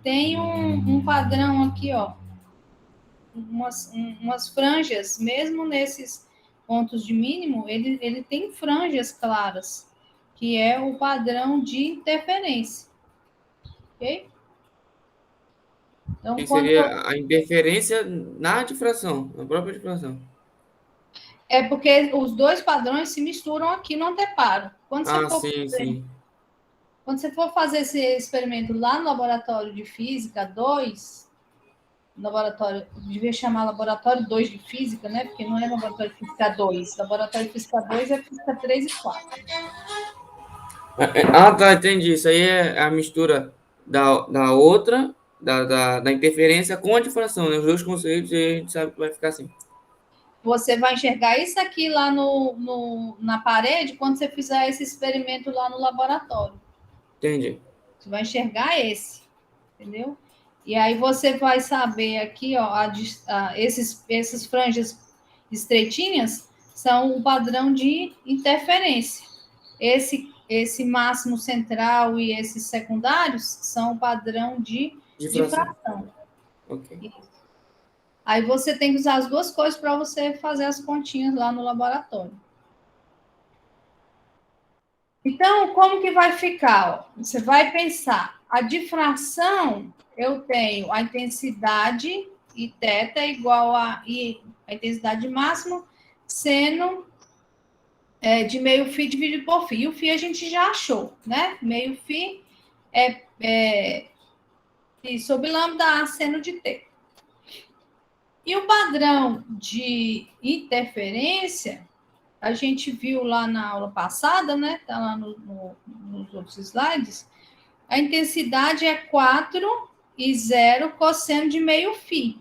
tem um padrão aqui, ó, umas franjas, mesmo nesses pontos de mínimo, ele tem franjas claras, que é o padrão de interferência, ok? Então, Que quando seria a interferência na difração, na própria difração. é porque os dois padrões se misturam aqui no anteparo. Ah, sim, sim. Quando você for fazer esse experimento lá no laboratório de Física 2, laboratório, devia chamar laboratório 2 de Física, né? Porque não é laboratório de Física 2. Laboratório de Física 2 é Física 3 e 4. Ah, tá, entendi. Isso aí é a mistura da outra, da interferência com a difração, né? Os dois conceitos e a gente sabe que vai ficar assim. Você vai enxergar isso aqui lá na parede quando você fizer esse experimento lá no laboratório. Entendi. Você vai enxergar esse, entendeu? E aí você vai saber aqui, ó, esses franjas estreitinhas são o padrão de interferência. Esse máximo central e esses secundários são o padrão de Difração. difração. Ok. Aí você tem que usar as duas coisas para você fazer as continhas lá no laboratório. Então, como que vai ficar? Ó? Você vai pensar, a difração, eu tenho a intensidade e θ igual a intensidade máxima, seno de meio φ dividido por φ. E o φ a gente já achou, né? Meio φ é π sobre lambda A seno de t. E o padrão de interferência, a gente viu lá na aula passada, né? Está lá nos outros slides. A intensidade é 4 e 0 cosseno de meio φ.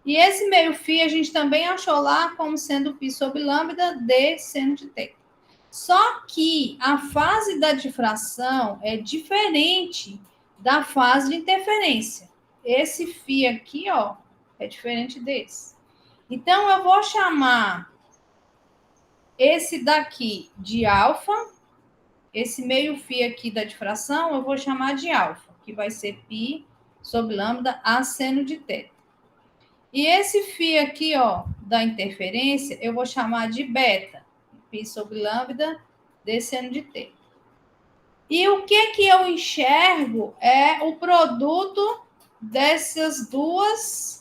E esse meio φ a gente também achou lá como sendo π sobre lambda d seno de t. Só que a fase da difração é diferente da fase de interferência. Esse φ aqui, ó, é diferente desse. Então, eu vou chamar esse daqui de alfa, esse meio φ aqui da difração, eu vou chamar de alfa, que vai ser π sobre lambda a seno de t. E esse φ aqui, ó, da interferência, eu vou chamar de beta, π sobre lambda d seno de t. E o que eu enxergo é o produto dessas duas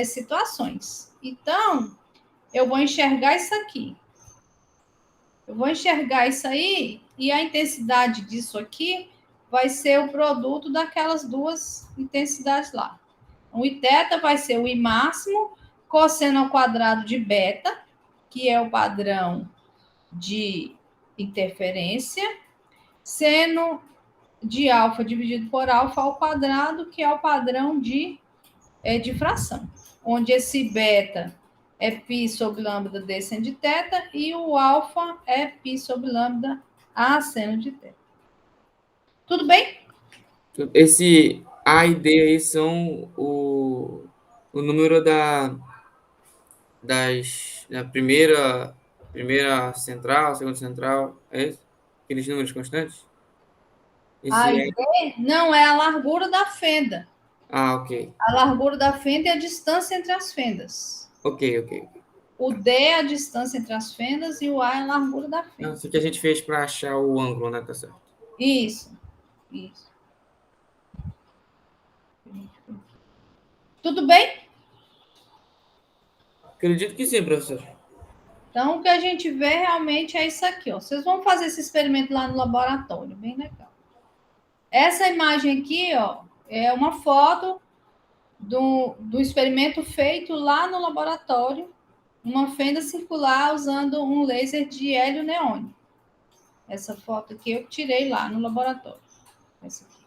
situações. Então, eu vou enxergar isso aqui. Eu vou enxergar isso aí e a intensidade disso aqui vai ser o produto daquelas duas intensidades lá. O Iθ vai ser o I máximo cosseno ao quadrado de beta, que é o padrão de interferência, seno de alfa dividido por alfa ao quadrado, que é o padrão de difração, onde esse beta é π sobre lambda d seno de θ e o alfa é π sobre lambda a seno de θ. Tudo bem? Esse A e D aí são o número da primeira central, segunda central, é isso? Aqueles números constantes? A Esse e é. D não é a largura da fenda. Ah, ok. A largura da fenda é a distância entre as fendas. Ok, ok. O D é a distância entre as fendas e o A é a largura da Não, fenda. isso que a gente fez para achar o ângulo, né? Tá certo. Isso, isso. Tudo bem? Acredito que sim, professor. Então, o que a gente vê realmente é isso aqui, ó. Vocês vão fazer esse experimento lá no laboratório, bem legal. Essa imagem aqui, ó, é uma foto do experimento feito lá no laboratório, uma fenda circular usando um laser de hélio neônio. Essa foto aqui eu tirei lá no laboratório. Essa aqui.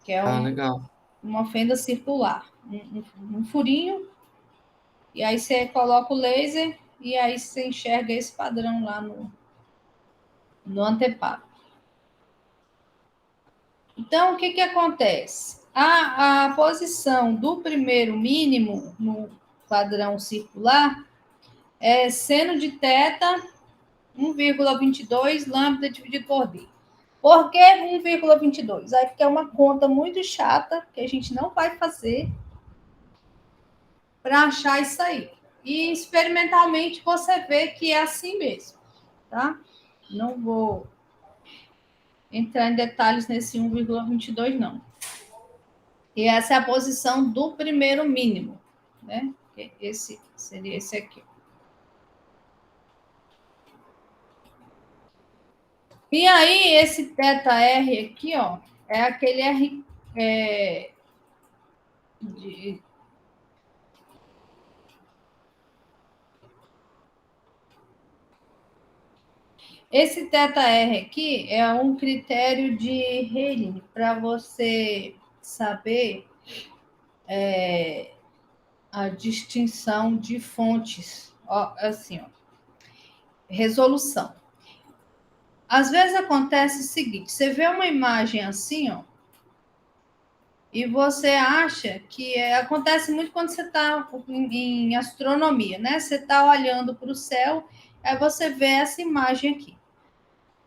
Que é Legal. uma fenda circular, um furinho, e aí você coloca o laser e aí você enxerga esse padrão lá no anteparo. Então, o que acontece? A posição do primeiro mínimo no padrão circular é seno de θ 1,22 lambda dividido por d. Por que 1,22? Aí porque é uma conta muito chata que a gente não vai fazer para achar isso aí. E experimentalmente você vê que é assim mesmo, tá? Não vou entrar em detalhes nesse 1,22 não. E essa é a posição do primeiro mínimo, né? Esse seria esse aqui. E aí, esse θr aqui, ó, é aquele R de... Esse θr aqui é um critério de Rayleigh para você saber a distinção de fontes, ó, assim, ó, resolução. Às vezes acontece o seguinte, você vê uma imagem assim, ó, e você acha que acontece muito quando você está em astronomia, né? Você está olhando para o céu, aí você vê essa imagem aqui.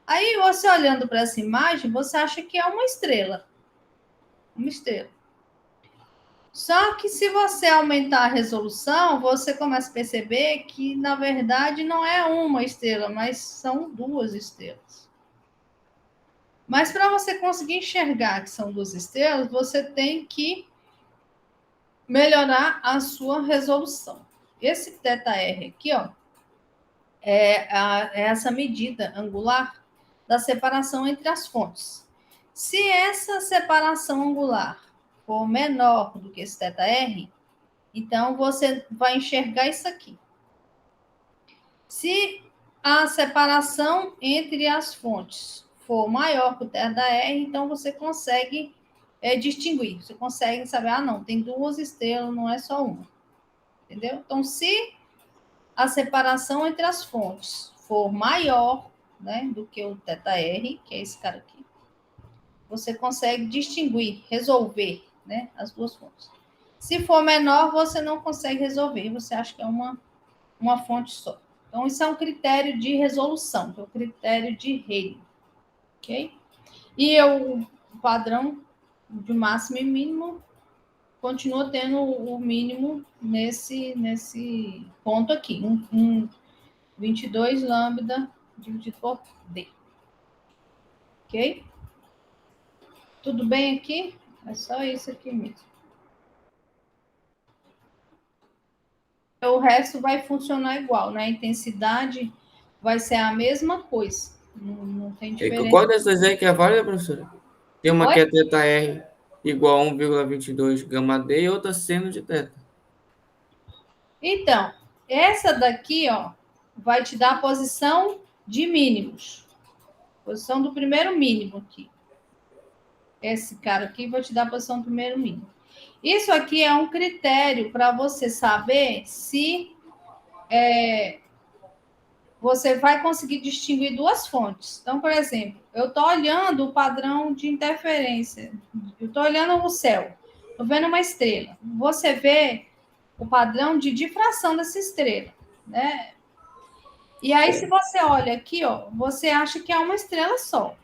Aí você olhando para essa imagem, você acha que é uma estrela. Uma estrela. Só que se você aumentar a resolução, você começa a perceber que, na verdade, não é uma estrela, mas são duas estrelas. Mas para você conseguir enxergar que são duas estrelas, você tem que melhorar a sua resolução. Esse θr aqui, ó, é essa medida angular da separação entre as fontes. Se essa separação angular for menor do que esse θr, então você vai enxergar isso aqui. Se a separação entre as fontes for maior que o θr, então você consegue distinguir. Você consegue saber, não, tem duas estrelas, não é só uma. Entendeu? Então, se a separação entre as fontes for maior, né, do que o θr, que é esse cara aqui, você consegue distinguir, resolver, né, as duas fontes. Se for menor, você não consegue resolver, você acha que é uma fonte só. Então, isso é um critério de resolução, que é o critério de Rayleigh, ok? E o padrão de máximo e mínimo continua tendo o mínimo nesse ponto aqui, 22 lambda dividido por D. Ok? Tudo bem aqui? É só isso aqui mesmo. O resto vai funcionar igual, né? A intensidade vai ser a mesma coisa. Não tem diferença. Qual dessas aí que é válida, professora? Tem uma Oi? que é θr igual a 1,22 gama D e outra seno de θ. Então, essa daqui, ó, vai te dar a posição de mínimos. Posição do primeiro mínimo aqui. Esse cara aqui vai te dar a posição do primeiro mínimo. Isso aqui é um critério para você saber se você vai conseguir distinguir duas fontes. Então, por exemplo, eu estou olhando o padrão de interferência, eu estou olhando o céu, estou vendo uma estrela. Você vê o padrão de difração dessa estrela, né? E aí, se você olha aqui, ó, você acha que é uma estrela só.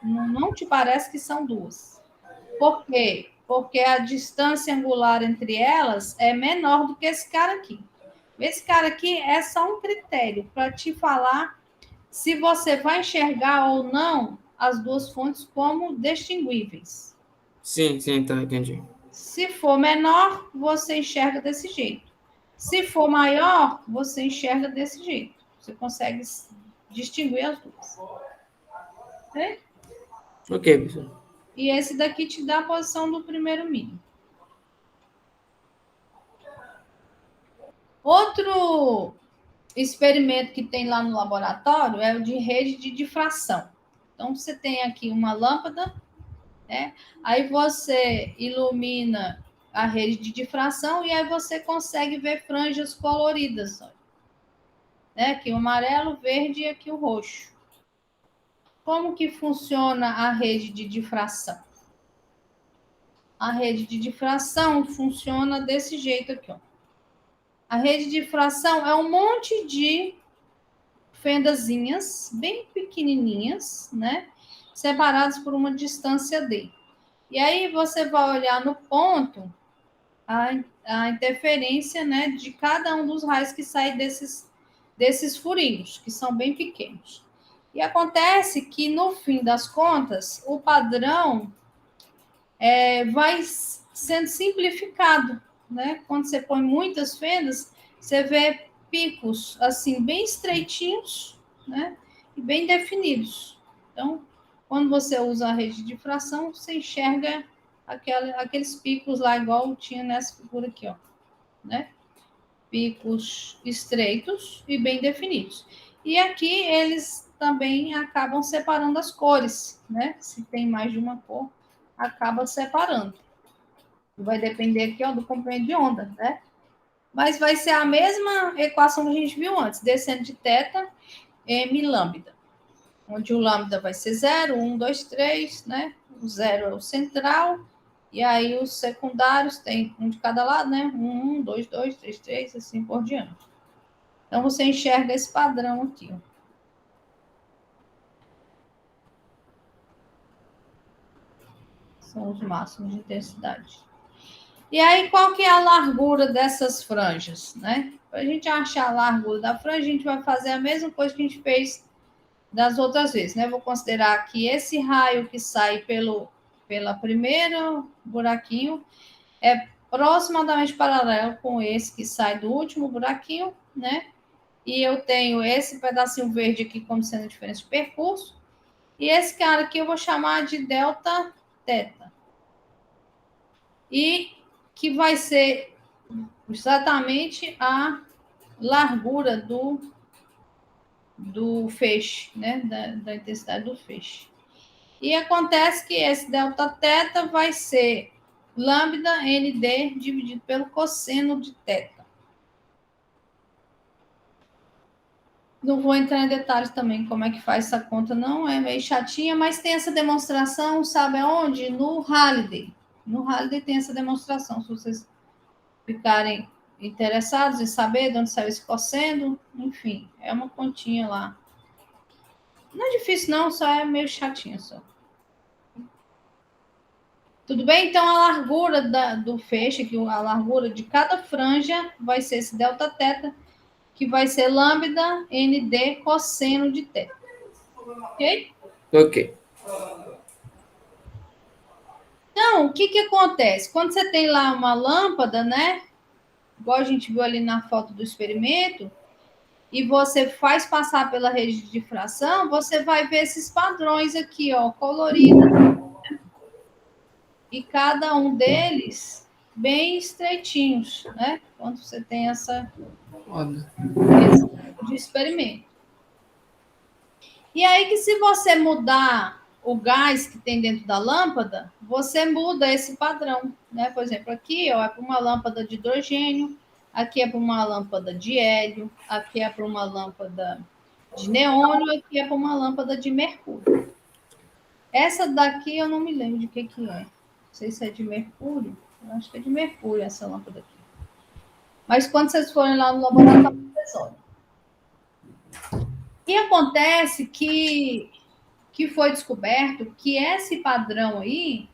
Não te parece que são duas. Por quê? Porque a distância angular entre elas é menor do que esse cara aqui. Esse cara aqui é só um critério para te falar se você vai enxergar ou não as duas fontes como distinguíveis. Sim, então entendi. Se for menor, você enxerga desse jeito. Se for maior, você enxerga desse jeito. Você consegue distinguir as duas. Okay? Ok, professor. E esse daqui te dá a posição do primeiro mínimo. Outro experimento que tem lá no laboratório é o de rede de difração. Então, você tem aqui uma lâmpada, né? Aí você ilumina a rede de difração e aí você consegue ver franjas coloridas. Olha. né? Aqui o amarelo, o verde e aqui o roxo. Como que funciona a rede de difração? A rede de difração funciona desse jeito aqui, ó. A rede de difração é um monte de fendazinhas bem pequenininhas, né? Separadas por uma distância D. E aí você vai olhar no ponto a interferência, né, de cada um dos raios que sai desses furinhos, que são bem pequenos. E acontece que, no fim das contas, o padrão vai sendo simplificado, né? Quando você põe muitas fendas, você vê picos, assim, bem estreitinhos, né? E bem definidos. Então, quando você usa a rede de difração, você enxerga aqueles picos lá, igual tinha nessa figura aqui, ó, né? Picos estreitos e bem definidos. E aqui eles também acabam separando as cores, né? Se tem mais de uma cor, acaba separando. Vai depender aqui, ó, do comprimento de onda, né? Mas vai ser a mesma equação que a gente viu antes, descendo de θ, m lambda. Onde o lambda vai ser 0, 1, 2, 3, né? O 0 é o central, e aí os secundários tem um de cada lado, né? 1, 1, 2, 2, 3, 3, assim por diante. Então, você enxerga esse padrão aqui, ó. São os máximos de intensidade. E aí, qual que é a largura dessas franjas, né? Para a gente achar a largura da franja, a gente vai fazer a mesma coisa que a gente fez das outras vezes, né? Vou considerar que esse raio que sai pela primeiro buraquinho é aproximadamente paralelo com esse que sai do último buraquinho, né? E eu tenho esse pedacinho verde aqui como sendo a diferença de percurso. E esse cara aqui eu vou chamar de delta θ. E que vai ser exatamente a largura do feixe, né? Da intensidade do feixe. E acontece que esse delta θ vai ser lambda ND dividido pelo cosseno de θ. Não vou entrar em detalhes também como é que faz essa conta, não, é meio chatinha, mas tem essa demonstração, sabe aonde? No Halliday. No Halliday tem essa demonstração, se vocês ficarem interessados em saber de onde saiu esse cosseno, enfim, é uma continha lá. Não é difícil não, só é meio chatinha só. Tudo bem? Então, a largura do feixe, que a largura de cada franja vai ser esse delta θ, que vai ser lambda ND cosseno de θ. Ok? Ok. Então, o que acontece? Quando você tem lá uma lâmpada, né? Igual a gente viu ali na foto do experimento, e você faz passar pela rede de difração, você vai ver esses padrões aqui, ó, coloridos. E cada um deles bem estreitinhos, né? Quando você tem esse tipo de experimento. E aí que se você mudar o gás que tem dentro da lâmpada, você muda esse padrão, né? Por exemplo, aqui ó, é para uma lâmpada de hidrogênio, aqui é para uma lâmpada de hélio, aqui é para uma lâmpada de neônio, aqui é para uma lâmpada de mercúrio. Essa daqui eu não me lembro de que é. Não sei se é de mercúrio. Eu acho que é de mercúrio essa lâmpada aqui. Mas quando vocês forem lá no laboratório, vocês olham. E acontece que foi descoberto que esse padrão aí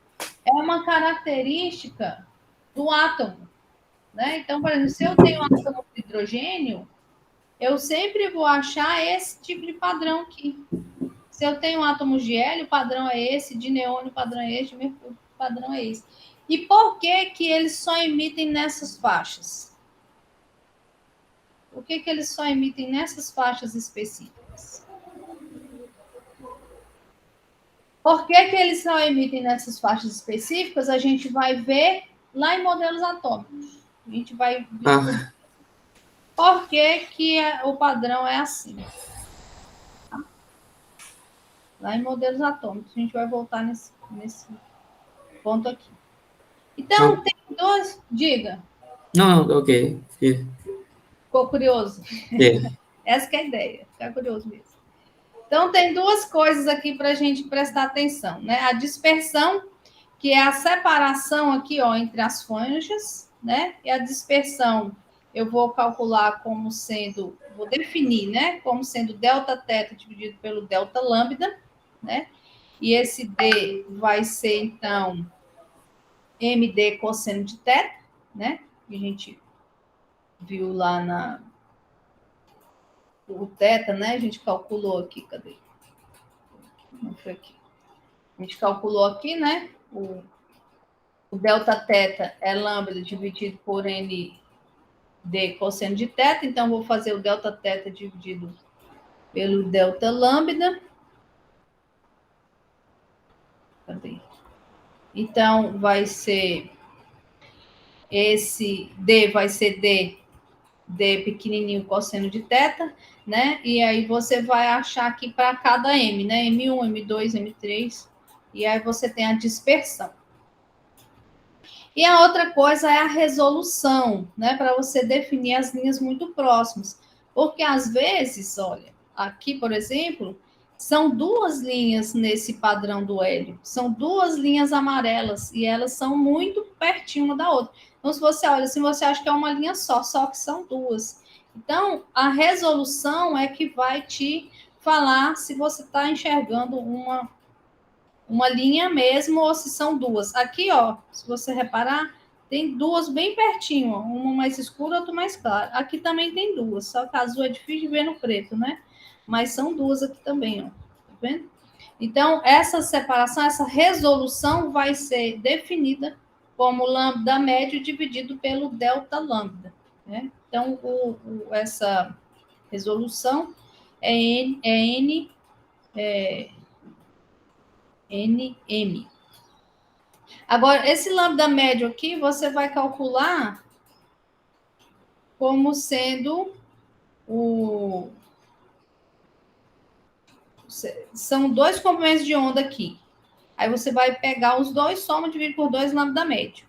é uma característica do átomo, né? Então, por exemplo, se eu tenho um átomo de hidrogênio, eu sempre vou achar esse tipo de padrão aqui. Se eu tenho átomos de hélio, o padrão é esse, de neônio, o padrão é esse, de mercúrio, o padrão é esse. E por que eles só emitem nessas faixas? Por que eles só emitem nessas faixas específicas? Por que eles só emitem nessas faixas específicas? A gente vai ver lá em modelos atômicos. A gente vai ver por que o padrão é assim. Tá? Lá em modelos atômicos. A gente vai voltar nesse ponto aqui. Então, tem dois... Diga. Não, ok. Ficou curioso? É. Essa que é a ideia, ficar curioso mesmo. Então, tem duas coisas aqui para a gente prestar atenção, né? A dispersão, que é a separação aqui, ó, entre as franjas, né? E a dispersão, eu vou calcular como sendo, vou definir, né? Como sendo delta θ dividido pelo delta lambda, né? E esse D vai ser, então, MD cosseno de θ, né? Que a gente viu lá o θ, né? A gente calculou aqui, cadê? Não foi aqui. A gente calculou aqui, né? O delta θ é lambda dividido por ND cosseno de θ, então vou fazer o delta θ dividido pelo delta lambda. Cadê? Então, vai ser esse D vai ser D pequenininho cosseno de θ, né? E aí você vai achar aqui para cada M, né? M1, M2, M3, e aí você tem a dispersão. E a outra coisa é a resolução, né? Para você definir as linhas muito próximas. Porque às vezes, olha, aqui, por exemplo, são duas linhas nesse padrão do hélio. São duas linhas amarelas e elas são muito pertinho uma da outra. Então, se você olha, se você acha que é uma linha só que são duas. Então, a resolução é que vai te falar se você está enxergando uma linha mesmo ou se são duas. Aqui, ó, se você reparar, tem duas bem pertinho, ó, uma mais escura, outra mais clara. Aqui também tem duas, só que a azul é difícil de ver no preto, né? Mas são duas aqui também, ó. Tá vendo? Então, essa separação, essa resolução vai ser definida como lambda médio dividido pelo delta lambda, né? Então, essa resolução é NM. Agora, esse lambda médio aqui, você vai calcular como sendo são dois comprimentos de onda aqui. Aí você vai pegar os dois, soma, dividir por 2 lambda médio.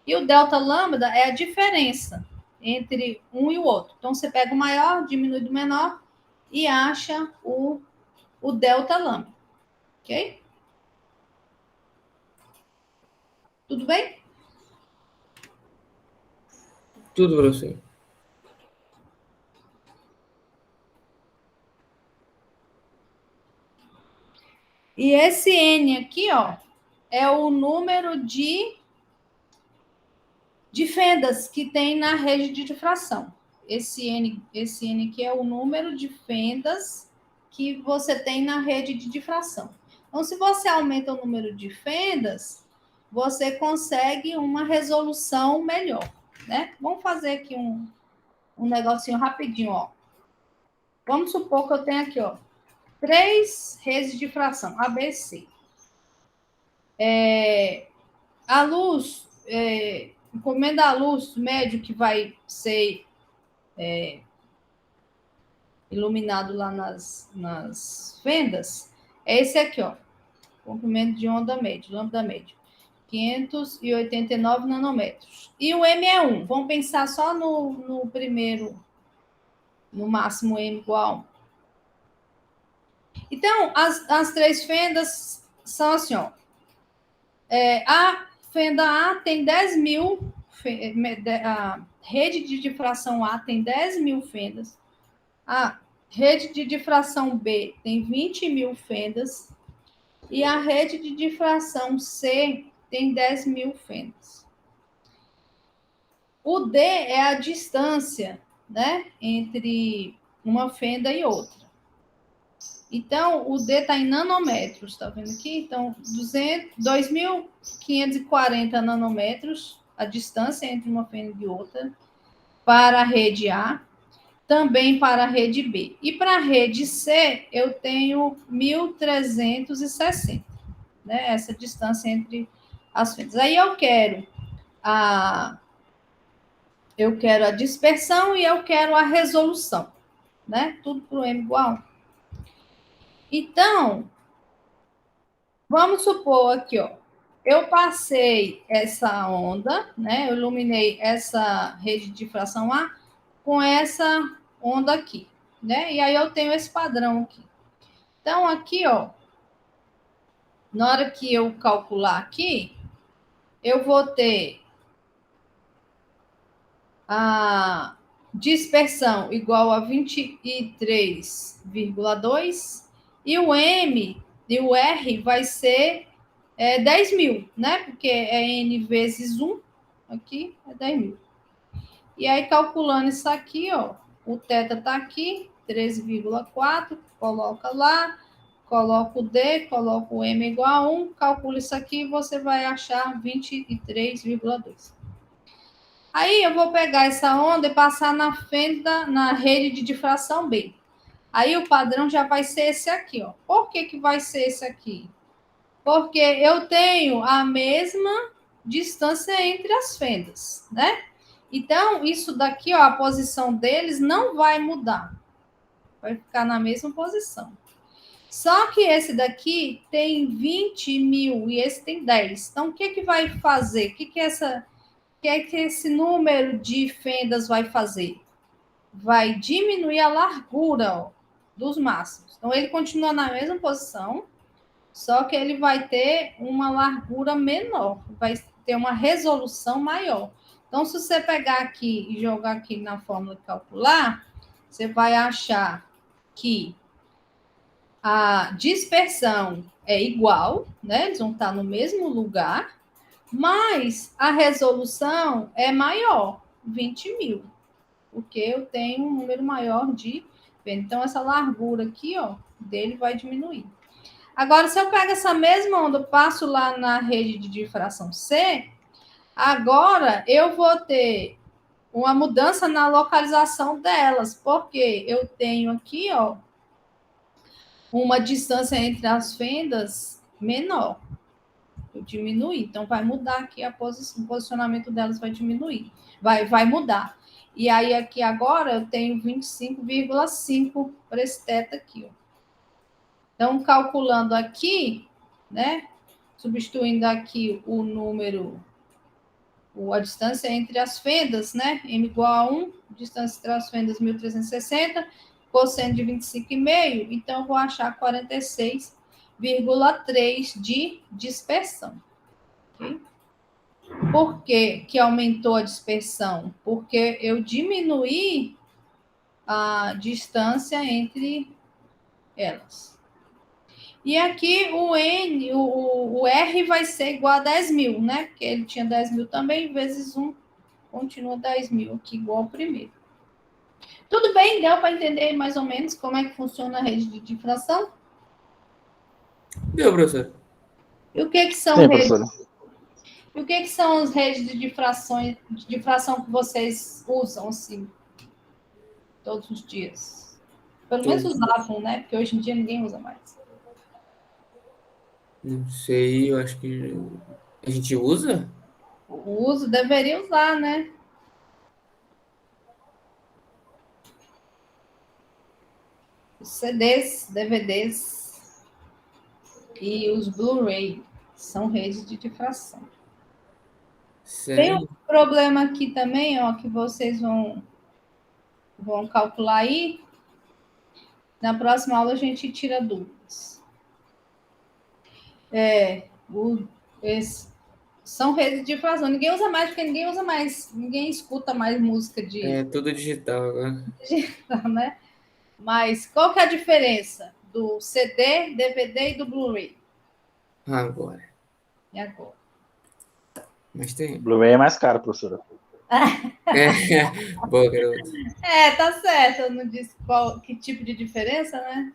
E o delta lambda é a diferença entre um e o outro. Então, você pega o maior, diminui do menor e acha o delta lambda. Ok? Tudo bem? Tudo, professor. E esse N aqui, ó, é o número de fendas que tem na rede de difração. Esse N aqui é o número de fendas que você tem na rede de difração. Então, se você aumenta o número de fendas, você consegue uma resolução melhor, né? Vamos fazer aqui um negocinho rapidinho, ó. Vamos supor que eu tenho aqui, ó, 3 redes de difração, ABC. A luz, encomenda a luz médio que vai ser iluminado lá nas fendas, é esse aqui, ó. Comprimento de onda médio, lambda médio. 589 nanômetros. E o M é 1. Vamos pensar só no primeiro, no máximo M igual a 1. Então, as 3 fendas são assim, ó. A fenda A tem 10.000, a rede de difração A tem 10.000 fendas. A rede de difração B tem 20.000 fendas. E a rede de difração C tem 10.000 fendas. O D é a distância, né, entre uma fenda e outra. Então, o D está em nanômetros, tá vendo aqui? Então, 2.540 nanômetros, a distância entre uma fenda e outra, para a rede A, também para a rede B. E para a rede C, eu tenho 1.360, né? Essa distância entre as fendas. Aí eu quero a dispersão e eu quero a resolução, né? Tudo para o M igual a 1. Então, vamos supor aqui, ó, eu passei essa onda, né? Eu iluminei essa rede de difração A com essa onda aqui, né? E aí eu tenho esse padrão aqui. Então, aqui, ó, na hora que eu calcular aqui, eu vou ter a dispersão igual a 23,2 e o M e o R vai ser 10 mil, né? Porque é N vezes 1, aqui é 10 mil. E aí, calculando isso aqui, ó, o θ está aqui, 13,4, coloca lá, coloca o D, coloca o M igual a 1, calcula isso aqui e você vai achar 23,2. Aí eu vou pegar essa onda e passar na fenda, na rede de difração B. Aí o padrão já vai ser esse aqui, ó. Por que vai ser esse aqui? Porque eu tenho a mesma distância entre as fendas, né? Então, isso daqui, ó, a posição deles não vai mudar. Vai ficar na mesma posição. Só que esse daqui tem 20 mil e esse tem 10. Então, o que vai fazer? O que esse número de fendas vai fazer? Vai diminuir a largura, ó, dos máximos. Então, ele continua na mesma posição, só que ele vai ter uma largura menor, vai ter uma resolução maior. Então, se você pegar aqui e jogar aqui na fórmula de calcular, você vai achar que a dispersão é igual, né? Eles vão estar no mesmo lugar, mas a resolução é maior, 20 mil, porque eu tenho um número maior de... Então, essa largura aqui, ó, dele vai diminuir. Agora, se eu pego essa mesma onda, passo lá na rede de difração C, agora eu vou ter uma mudança na localização delas, porque eu tenho aqui, ó, uma distância entre as fendas menor. Eu diminui, então vai mudar aqui o posicionamento delas vai diminuir, vai mudar. E aí aqui agora eu tenho 25,5 para esse θ aqui, ó. Então, calculando aqui, né? Substituindo aqui o número, a distância entre as fendas, né? M igual a 1, distância entre as fendas 1.360, cosseno de 25,5, então eu vou achar 46,3 de dispersão. Okay? Por que aumentou a dispersão? Porque eu diminuí a distância entre elas. E aqui o N, o R vai ser igual a 10 mil, né? Porque ele tinha 10 mil também, vezes 1, continua 10 mil aqui, igual ao primeiro. Tudo bem? Deu para entender mais ou menos como é que funciona a rede de difração? Deu, professor. E o que são Sim, redes? professora. E o que são as redes de difração que vocês usam, assim, todos os dias? Pelo menos usavam, né? Porque hoje em dia ninguém usa mais. Não sei, eu acho que a gente usa? O uso deveria usar, né? Os CDs, DVDs e os Blu-ray são redes de difração. Tem um Sério? problema aqui também, ó, que vocês vão calcular aí. Na próxima aula a gente tira dúvidas. São redes de difração. Ninguém usa mais, porque ninguém escuta mais música É tudo digital agora. digital, né? Mas qual que é a diferença do CD, DVD e do Blu-ray? Agora. E agora? Mas tem. Blu-ray é mais caro, professora. Boa, garoto. Tá certo. Eu não disse que tipo de diferença, né?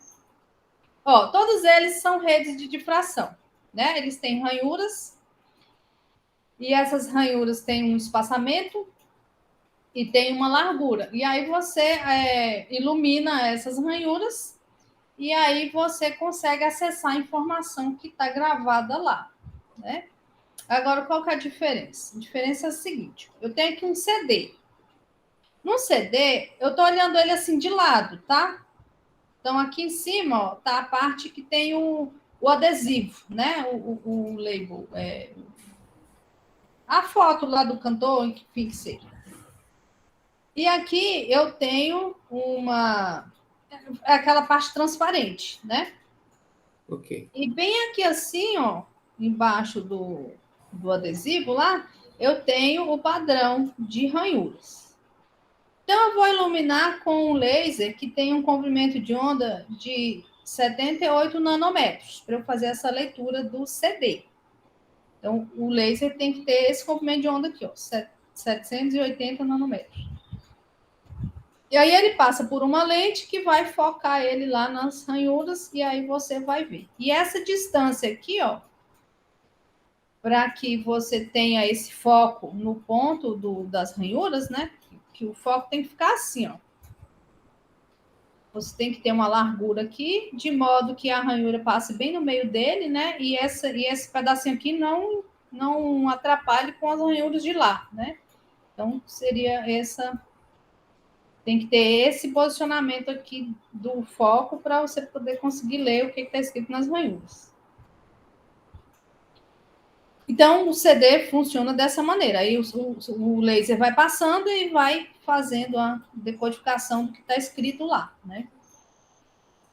Ó, todos eles são redes de difração, né? Eles têm ranhuras e essas ranhuras têm um espaçamento e tem uma largura. E aí você ilumina essas ranhuras e aí você consegue acessar a informação que está gravada lá, né? Agora, qual que é a diferença? A diferença é a seguinte: eu tenho aqui um CD. No CD, eu estou olhando ele assim de lado, tá? Então, aqui em cima, ó, tá a parte que tem o adesivo, né? O label. A foto lá do cantor, enfim, que seja. E aqui eu tenho uma é aquela parte transparente, né? Ok. E bem aqui assim, ó, embaixo do adesivo lá, eu tenho o padrão de ranhuras. Então, eu vou iluminar com um laser que tem um comprimento de onda de 78 nanômetros, para eu fazer essa leitura do CD. Então, o laser tem que ter esse comprimento de onda aqui, ó, 780 nanômetros. E aí ele passa por uma lente que vai focar ele lá nas ranhuras e aí você vai ver. E essa distância aqui, ó, para que você tenha esse foco no ponto das ranhuras, né? Que o foco tem que ficar assim, ó. Você tem que ter uma largura aqui, de modo que a ranhura passe bem no meio dele, né? E esse pedacinho aqui não atrapalhe com as ranhuras de lá, né? Então, seria essa. Tem que ter esse posicionamento aqui do foco para você poder conseguir ler o que está escrito nas ranhuras. Então, o CD funciona dessa maneira. Aí o laser vai passando e vai fazendo a decodificação do que está escrito lá, né?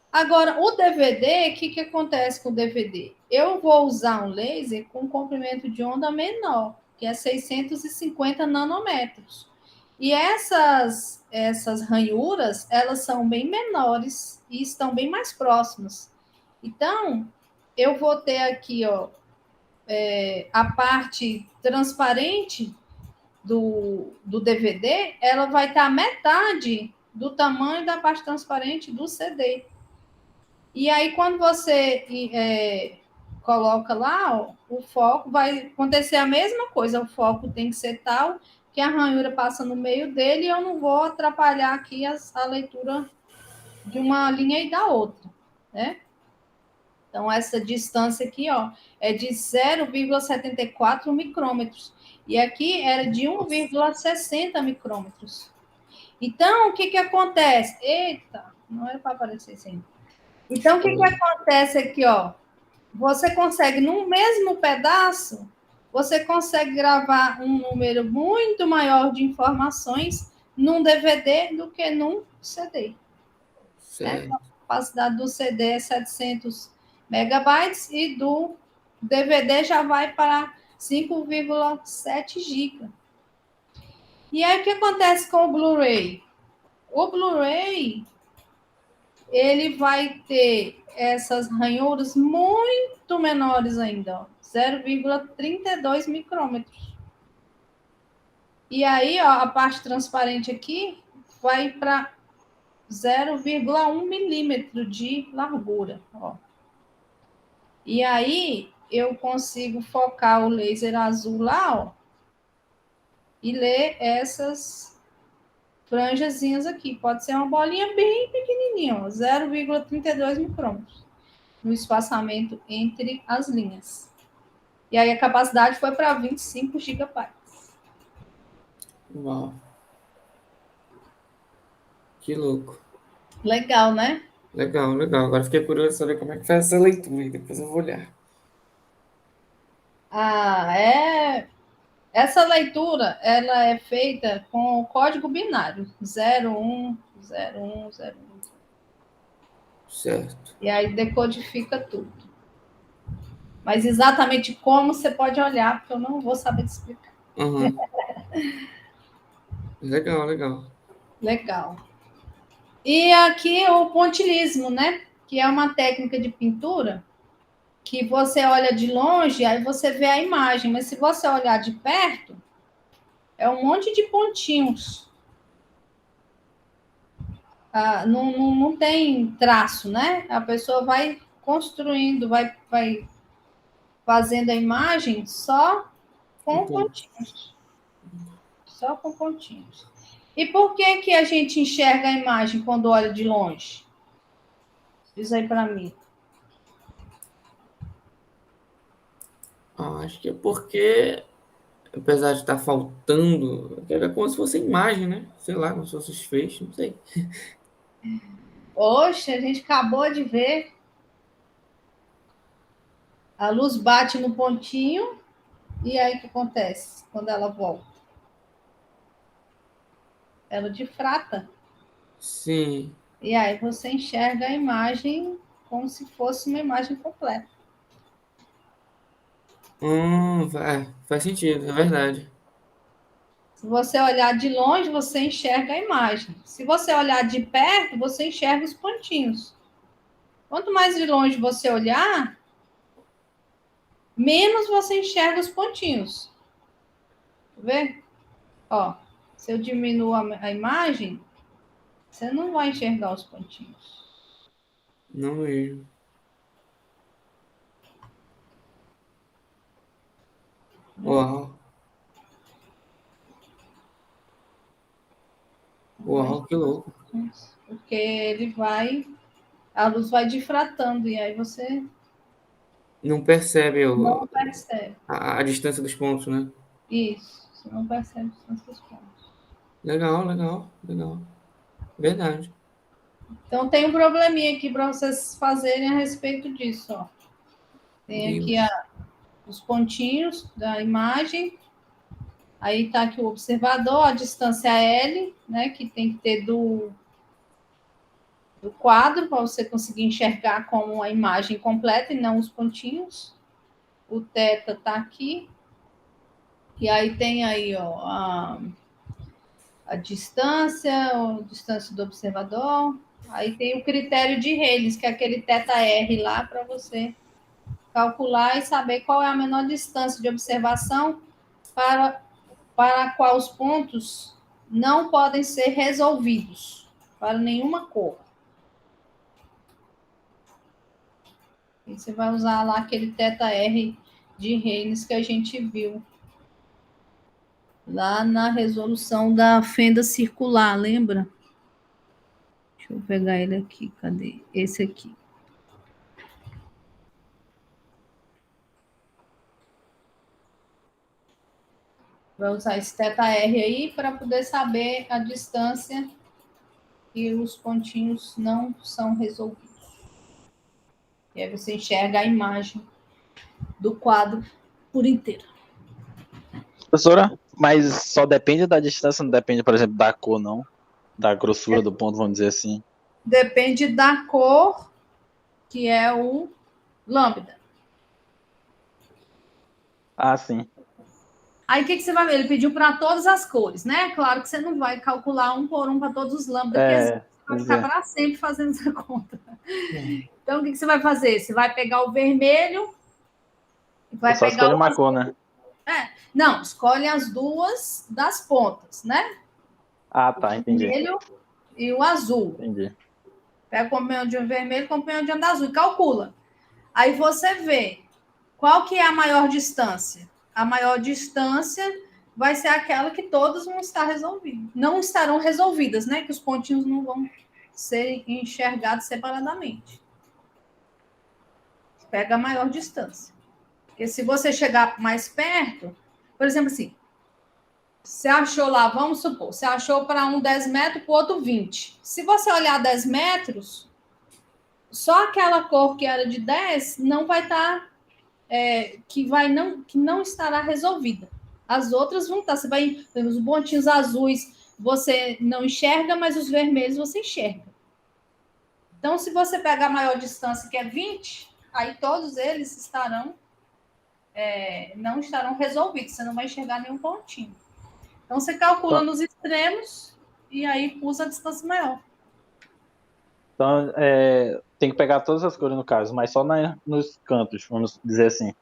Agora, o DVD, o que acontece com o DVD? Eu vou usar um laser com comprimento de onda menor, que é 650 nanômetros. E essas ranhuras, elas são bem menores e estão bem mais próximas. Então, eu vou ter aqui, ó, a parte transparente do DVD, ela vai estar metade do tamanho da parte transparente do CD. E aí, quando você coloca lá, ó, o foco, vai acontecer a mesma coisa. O foco tem que ser tal que a ranhura passa no meio dele e eu não vou atrapalhar aqui a leitura de uma linha e da outra, né? Então, essa distância aqui, ó, é de 0,74 micrômetros. E aqui era de 1,60 micrômetros. Então, o que acontece? Eita, não era para aparecer isso ainda. Então, o que acontece aqui, ó? Você consegue, num mesmo pedaço, você consegue gravar um número muito maior de informações num DVD do que num CD. Né? A capacidade do CD é 700 megabytes e do DVD já vai para 5,7 GB. E aí, o que acontece com o Blu-ray? O Blu-ray, ele vai ter essas ranhuras muito menores ainda, 0,32 micrômetros. E aí, ó, a parte transparente aqui vai para 0,1 milímetro de largura. Ó. E aí, eu consigo focar o laser azul lá, ó, e ler essas franjazinhas aqui. Pode ser uma bolinha bem pequenininha, 0,32 micrômetros no espaçamento entre as linhas. E aí a capacidade foi para 25 gigabytes. Uau. Que louco. Legal, né? Legal, legal. Agora fiquei curioso de saber como é que faz essa leitura e depois eu vou olhar. Essa leitura, ela é feita com o código binário 010101. Certo. E aí decodifica tudo. Mas exatamente como você pode olhar, porque eu não vou saber te explicar. Uhum. Legal, legal. Legal. E aqui o pontilhismo, né? Que é uma técnica de pintura que você olha de longe, aí você vê a imagem, mas se você olhar de perto, é um monte de pontinhos. Não tem traço, né? A pessoa vai construindo, vai fazendo a imagem só com pontinhos. Só com pontinhos. E por que a gente enxerga a imagem quando olha de longe? Diz aí para mim. Acho que é porque, apesar de estar faltando, é como se fosse imagem, né? Sei lá, como se fosse os feixes, não sei. Oxe, a gente acabou de ver. A luz bate no pontinho e aí o que acontece quando ela volta? Ela difrata. Sim. E aí você enxerga a imagem como se fosse uma imagem completa. Faz sentido, é verdade. Se você olhar de longe, você enxerga a imagem. Se você olhar de perto, você enxerga os pontinhos. Quanto mais de longe você olhar, menos você enxerga os pontinhos. Tá vendo? Ó, se eu diminuo a imagem, você não vai enxergar os pontinhos. Não mesmo. Uau, uau, que louco. Porque a luz vai difratando e aí você Não percebe não percebe. a distância dos pontos, né? Isso, você não percebe tantos pontos. Legal, legal, legal. Verdade. Então tem um probleminha aqui para vocês fazerem a respeito disso, ó. Tem aqui Deus. os pontinhos da imagem. Aí está aqui o observador, a distância L, né, que tem que ter do quadro para você conseguir enxergar como a imagem completa e não os pontinhos. O θ está aqui. E aí tem aí, ó, a distância do observador. Aí tem o critério de Rayleigh, que é aquele θr lá para você calcular e saber qual é a menor distância de observação para a qual os pontos não podem ser resolvidos para nenhuma cor. E você vai usar lá aquele θr de Rayleigh que a gente viu lá na resolução da fenda circular, lembra? Deixa eu pegar ele aqui, cadê? Esse aqui. Vai usar esse θr aí para poder saber a distância que os pontinhos não são resolvidos. E aí você enxerga a imagem do quadro por inteiro. Professora, mas só depende da distância, não depende, por exemplo, da cor, não? Da grossura do ponto, vamos dizer assim. Depende da cor, que é o lambda. Ah, sim. Aí o que você vai ver? Ele pediu para todas as cores, né? Claro que você não vai calcular um por um para todos os lambda, porque você vai ficar para sempre fazendo essa conta. Então, o que você vai fazer? Você vai pegar o vermelho, vai só pegar escolhe uma cor, né? Não, escolhe as duas das pontas, né? Ah, tá, entendi. O vermelho e o azul. Entendi. Pega o companheiro de um vermelho e o companheiro de um azul e calcula. Aí você vê qual que é a maior distância. A maior distância vai ser aquela que todas vão estar resolvidas. Não estarão resolvidas, né? Que os pontinhos não vão ser enxergados separadamente. Pega a maior distância. Porque se você chegar mais perto, por exemplo assim, você achou lá, vamos supor, você achou para um 10 metros, para o outro 20. Se você olhar 10 metros, só aquela cor que era de 10 não vai estar, que não estará resolvida. As outras vão estar. Você vai, os pontinhos azuis você não enxerga, mas os vermelhos você enxerga. Então, se você pegar a maior distância, que é 20, aí todos eles não estarão resolvidos. Você não vai enxergar nenhum pontinho. Então, você calcula nos extremos e aí usa a distância maior. Então, tem que pegar todas as cores no caso, mas só nos cantos, vamos dizer assim.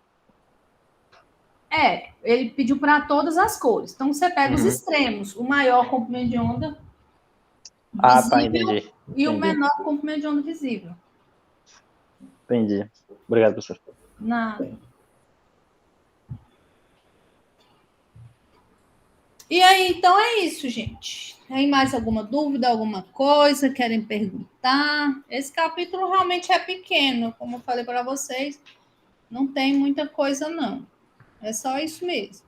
Ele pediu para todas as cores. Então, você pega os extremos, o maior comprimento de onda visível tá, entendi. E o menor comprimento de onda visível. Entendi. Obrigado, professor. Nada. E aí, então é isso, gente. Tem mais alguma dúvida, alguma coisa? Querem perguntar? Esse capítulo realmente é pequeno, como eu falei para vocês. Não tem muita coisa, não. É só isso mesmo.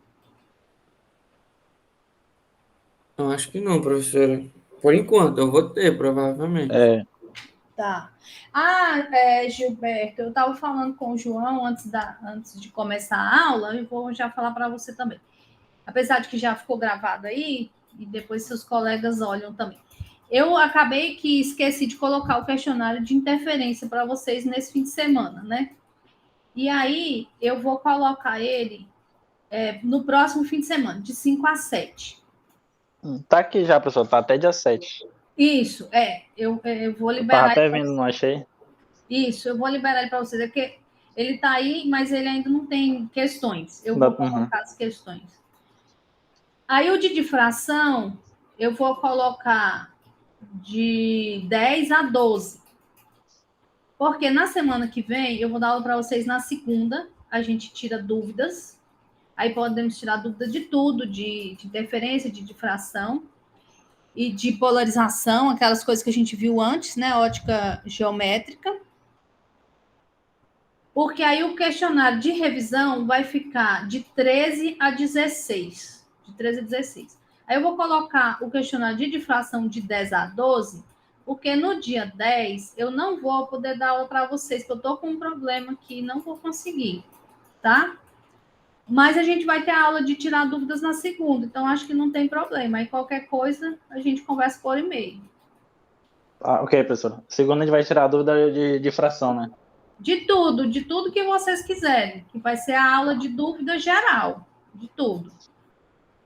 Eu acho que não, professora. Por enquanto, eu vou ter, provavelmente. Tá. Gilberto, eu estava falando com o João antes de começar a aula, e vou já falar para você também. Apesar de que já ficou gravado aí, e depois seus colegas olham também. Eu acabei que esqueci de colocar o questionário de interferência para vocês nesse fim de semana, né? E aí, eu vou colocar ele no próximo fim de semana, de 5 a 7. Tá aqui já, professor. Tá até dia 7. Isso, eu vou Eu tava liberar até ele pra vendo, não achei. Isso, eu vou liberar ele para vocês. É porque ele está aí, mas ele ainda não tem questões. Eu vou colocar as questões. Aí o de difração, eu vou colocar de 10 a 12. Porque na semana que vem, eu vou dar aula para vocês na segunda. A gente tira dúvidas. Aí podemos tirar dúvida de tudo, de interferência, de difração e de polarização, aquelas coisas que a gente viu antes, né? Ótica geométrica. Porque aí o questionário de revisão vai ficar de 13 a 16. De 13 a 16. Aí eu vou colocar o questionário de difração de 10 a 12, porque no dia 10 eu não vou poder dar aula para vocês, porque eu estou com um problema aqui, não vou conseguir, tá? Mas a gente vai ter a aula de tirar dúvidas na segunda, então acho que não tem problema. Aí qualquer coisa a gente conversa por e-mail. Ok, professor. Segunda a gente vai tirar a dúvida de fração, né? De tudo que vocês quiserem, que vai ser a aula de dúvida geral, de tudo.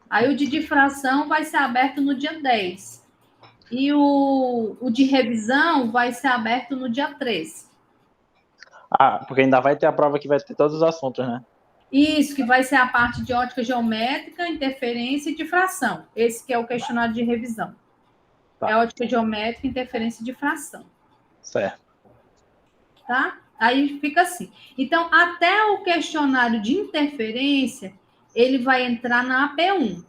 Aí o de difração vai ser aberto no dia 10. E o de revisão vai ser aberto no dia 13. Porque ainda vai ter a prova que vai ter todos os assuntos, né? Isso, que vai ser a parte de ótica geométrica, interferência e difração. Esse que é o questionário de revisão. Tá. É ótica geométrica, interferência e difração. Certo. Tá? Aí fica assim. Então, até o questionário de interferência, ele vai entrar na AP1.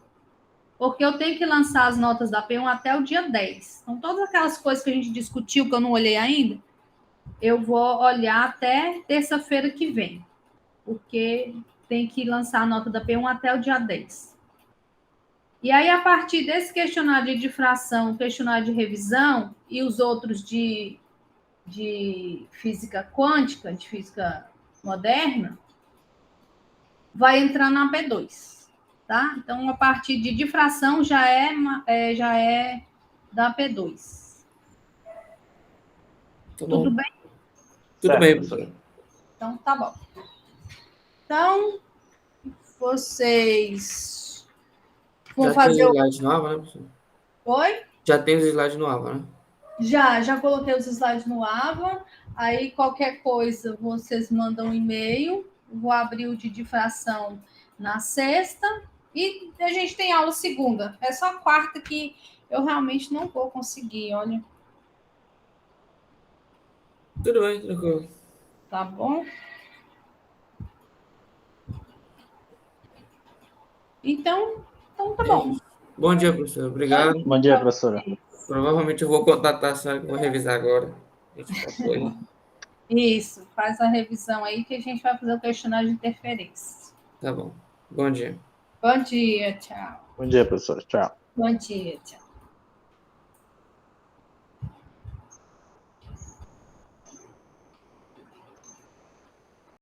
Porque eu tenho que lançar as notas da P1 até o dia 10. Então, todas aquelas coisas que a gente discutiu, que eu não olhei ainda, eu vou olhar até terça-feira que vem. Porque tem que lançar a nota da P1 até o dia 10. E aí, a partir desse questionário de difração, questionário de revisão e os outros de física quântica, de física moderna, vai entrar na P2. Tá? Então, a partir de difração já é da P2. Tá bom. Tudo bem? Tudo Certo, bem, professor. professor. Então, tá bom. Então, vocês vão Já fazer tem os o... slides no Ava, né, professor? Oi? Já tem os slides no Ava, né? Já coloquei os slides no Ava. Aí, qualquer coisa, vocês mandam um e-mail. Vou abrir o de difração na sexta. E a gente tem aula segunda. É só quarta que eu realmente não vou conseguir, olha. Tudo bem, tranquilo. Tá bom? Então tá bom. Bom dia, professor. Obrigado. Bom dia, professora. Provavelmente eu vou contatar a senhora que eu vou revisar agora. A gente tá por aí. Isso, faz a revisão aí que a gente vai fazer o questionário de interferência. Tá bom. Bom dia. Bom dia, tchau. Bom dia, professora. Tchau. Bom dia, tchau.